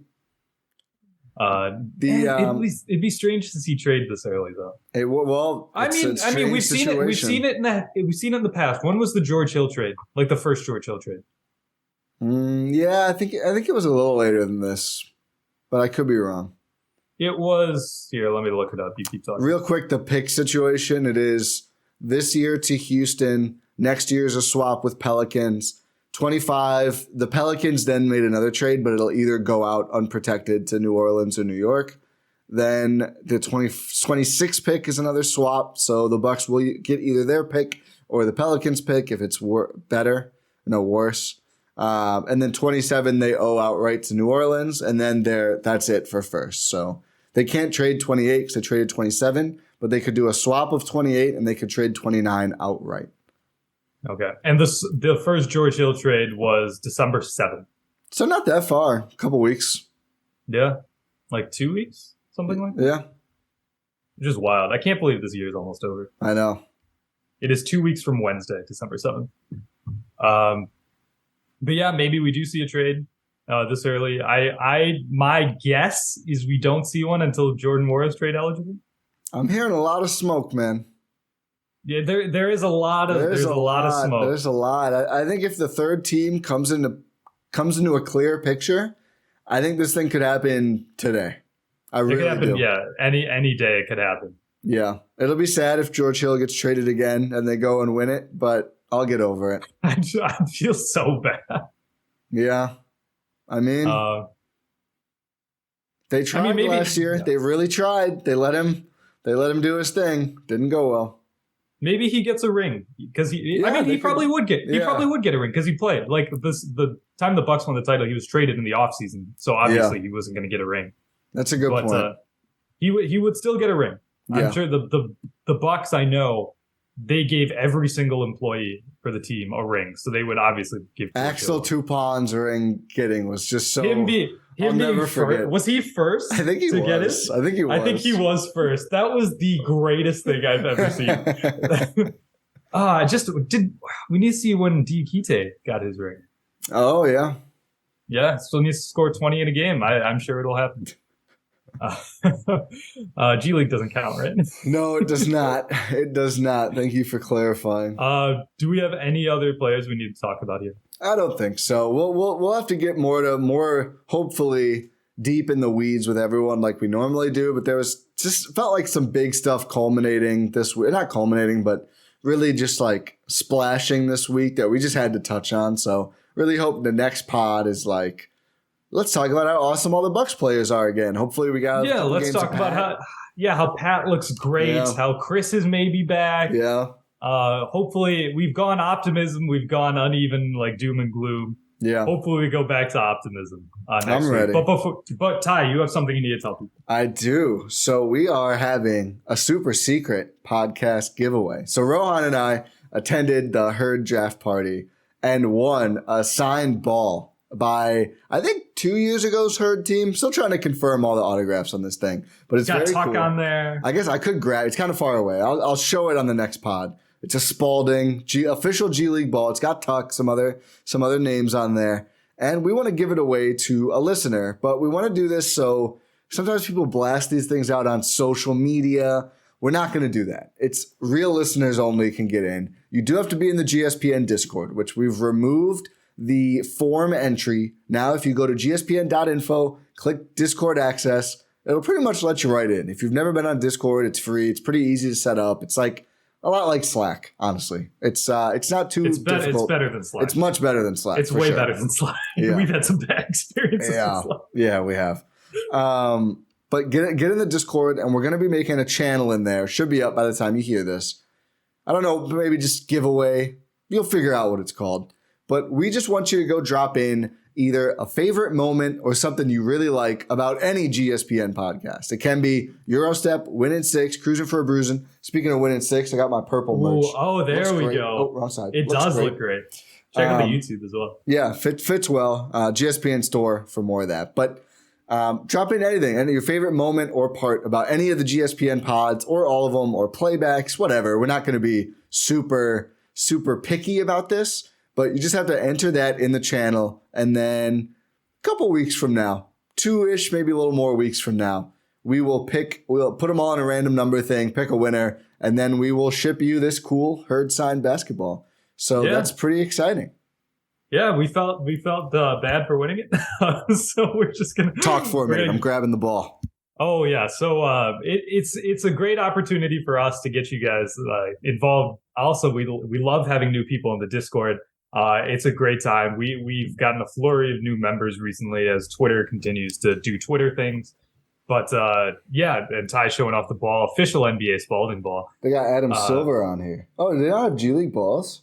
It'd be strange to see trade this early though. I mean, we've seen it in the past. When was the George Hill trade? Like the first George Hill trade? Yeah, I think it was a little later than this, but I could be wrong. It was here. Let me look it up. You keep talking. Real quick, the pick situation. It is this year to Houston. Next year's a swap with Pelicans. 25. The Pelicans then made another trade, but it'll either go out unprotected to New Orleans or New York. Then the 26 pick is another swap. So the Bucks will get either their pick or the Pelicans pick if it's better, worse. And then 27, they owe outright to New Orleans. And then that's it for first. So they can't trade 28 because they traded 27, but they could do a swap of 28 and they could trade 29 outright. Okay. And the first George Hill trade was December 7th. So not that far. A couple weeks. Yeah. Like 2 weeks? Something like that? Yeah. Which is wild. I can't believe this year is almost over. I know. It is 2 weeks from Wednesday, December 7th. But yeah, maybe we do see a trade this early. My guess is we don't see one until Jordan Moore is trade eligible. I'm hearing a lot of smoke, man. Yeah, there is a lot of there's a lot of smoke. There's a lot. I think if the third team comes into a clear picture, I think this thing could happen today. I really could happen, do. Yeah, any day it could happen. Yeah, it'll be sad if George Hill gets traded again and they go and win it, but I'll get over it. I feel so bad. Yeah, I mean, they tried last year. They really tried. They let him do his thing. Didn't go well. Maybe he gets a ring because he probably would get a ring because he played like the time the Bucks won the title. He was traded in the offseason, so obviously he wasn't going to get a ring. That's a good point. He would still get a ring. Yeah. I'm sure the Bucks, I know, they gave every single employee for the team a ring, so they would obviously give Axel Tupon's ring getting was just so. I'll never forget. Was he first? I think he was. Get it? I think he was. I think he was first. That was the greatest thing I've ever seen. We need to see when Diakite got his ring. Oh yeah. Yeah, still needs to score 20 in a game. I'm sure it'll happen. G League doesn't count, right? No, it does not. It does not. Thank you for clarifying. Do we have any other players we need to talk about here? I don't think so. We'll have to get more hopefully deep in the weeds with everyone like we normally do. But there was just felt like some big stuff culminating this week. Not culminating, but really just like splashing this week that we just had to touch on. So really hope the next pod is like, let's talk about how awesome all the Bucks players are again. Hopefully we got let's talk about how Pat looks great, how Khris is maybe back. Yeah. Hopefully we've gone optimism, we've gone uneven like doom and gloom. Yeah. Hopefully we go back to optimism next I'm ready. week. But Ty, you have something you need to tell people. I do. So we are having a super secret podcast giveaway. So Rohan and I attended the Herd draft party and won a signed ball by, I think, 2 years ago's Herd team. Still trying to confirm all the autographs on this thing, but it's very Tuck cool. on there. I guess I could grab. It's kind of far away. I'll show it on the next pod. It's a Spalding official G League ball. It's got Tuck, some other names on there, and we want to give it away to a listener. But we want to do this so sometimes people blast these things out on social media. We're not going to do that. It's real listeners only can get in. You do have to be in the GSPN Discord, which we've removed the form entry. Now, if you go to gspn.info, click Discord access, it'll pretty much let you right in. If you've never been on Discord, it's free. It's pretty easy to set up. It's like a lot like Slack, honestly. It's not too difficult. It's better than Slack. It's much better than Slack. It's way better than Slack. Yeah. We've had some bad experiences with Slack. Yeah, we have. But get in the Discord, and we're going to be making a channel in there. Should be up by the time you hear this. I don't know, maybe just giveaway. You'll figure out what it's called. But we just want you to go drop in either a favorite moment or something you really like about any GSPN podcast. It can be Gyro Step, Win in 6, Cruising for a Bruising. Speaking of Win in 6, I got my purple merch. Oh, there we great. go. Oh, wrong side. It does look great. Check out the YouTube as well. Yeah, fits well. GSPN store for more of that. But drop in anything, your favorite moment or part about any of the GSPN pods or all of them or playbacks, whatever. We're not going to be super, super picky about this. But you just have to enter that in the channel, and then a couple weeks from now, 2-ish, maybe a little more weeks from now, we'll put them all in a random number thing, pick a winner, and then we will ship you this cool Herd signed basketball. So that's pretty exciting. Yeah, we felt bad for winning it, so we're just gonna talk for a minute. I'm grabbing the ball. Oh yeah, so it's a great opportunity for us to get you guys involved. Also, we love having new people in the Discord. It's a great time. We've gotten a flurry of new members recently as Twitter continues to do Twitter things. But yeah, and Ty showing off the ball, official NBA Spalding ball. They got Adam Silver on here. Oh, do they not have G League balls?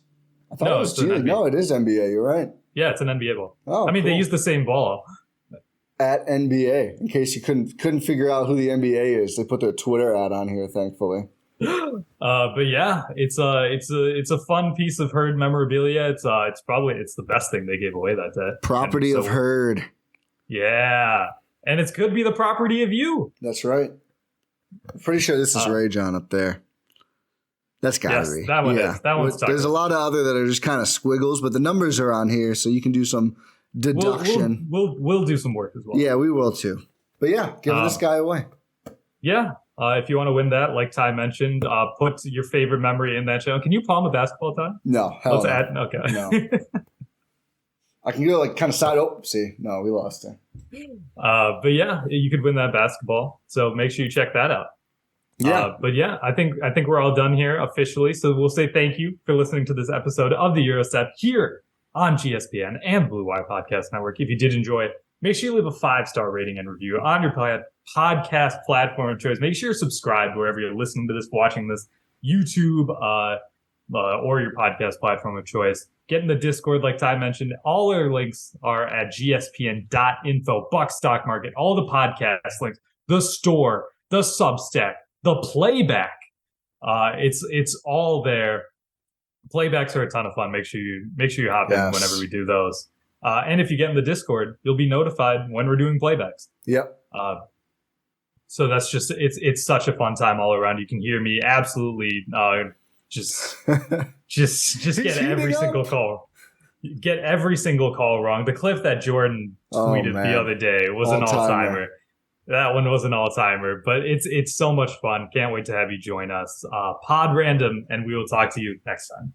I thought it was G League. No, it is NBA. You're right. Yeah, it's an NBA ball. Oh, I mean, cool. They use the same ball. At NBA, in case you couldn't figure out who the NBA is, they put their Twitter ad on here. Thankfully, but yeah, it's a fun piece of Herd memorabilia. It's the best thing they gave away that day. Property of Herd. Yeah, and it could be the property of you. That's right. I'm pretty sure this is Ray John up there. That's gotta be. That one is. That one's stuck. There's a lot of other that are just kind of squiggles, but the numbers are on here, so you can do some deduction. We'll do some work as well. Yeah, we will too. But yeah, give this guy away. Yeah. If you want to win that, like Ty mentioned, put your favorite memory in that channel. Can you palm a basketball, Ty? No. Let's add. Okay. No. I can go like kind of side. Oh, see. No, we lost it. But yeah, you could win that basketball. So make sure you check that out. Yeah. But yeah, I think we're all done here officially. So we'll say thank you for listening to this episode of the Gyro Step here on GSPN and Blue Wire Podcast Network. If you did enjoy it, make sure you leave a 5-star rating and review on your podcast platform of choice. Make sure you're subscribed wherever you're listening to this, watching this, YouTube, or your podcast platform of choice. Get in the Discord, like Ty mentioned. All our links are at gspn.info, Bucks Stock Market, all the podcast links, the store, the Substack, the playback. It's all there. Playbacks are a ton of fun. Make sure you hop in whenever we do those. And if you get in the Discord, you'll be notified when we're doing playbacks. Yep. So that's just it's such a fun time all around. You can hear me absolutely just get every single call. Get every single call wrong. The clip that Jordan tweeted the other day was an all-timer. That one was an all-timer, but it's so much fun. Can't wait to have you join us. Pod Random, and we will talk to you next time.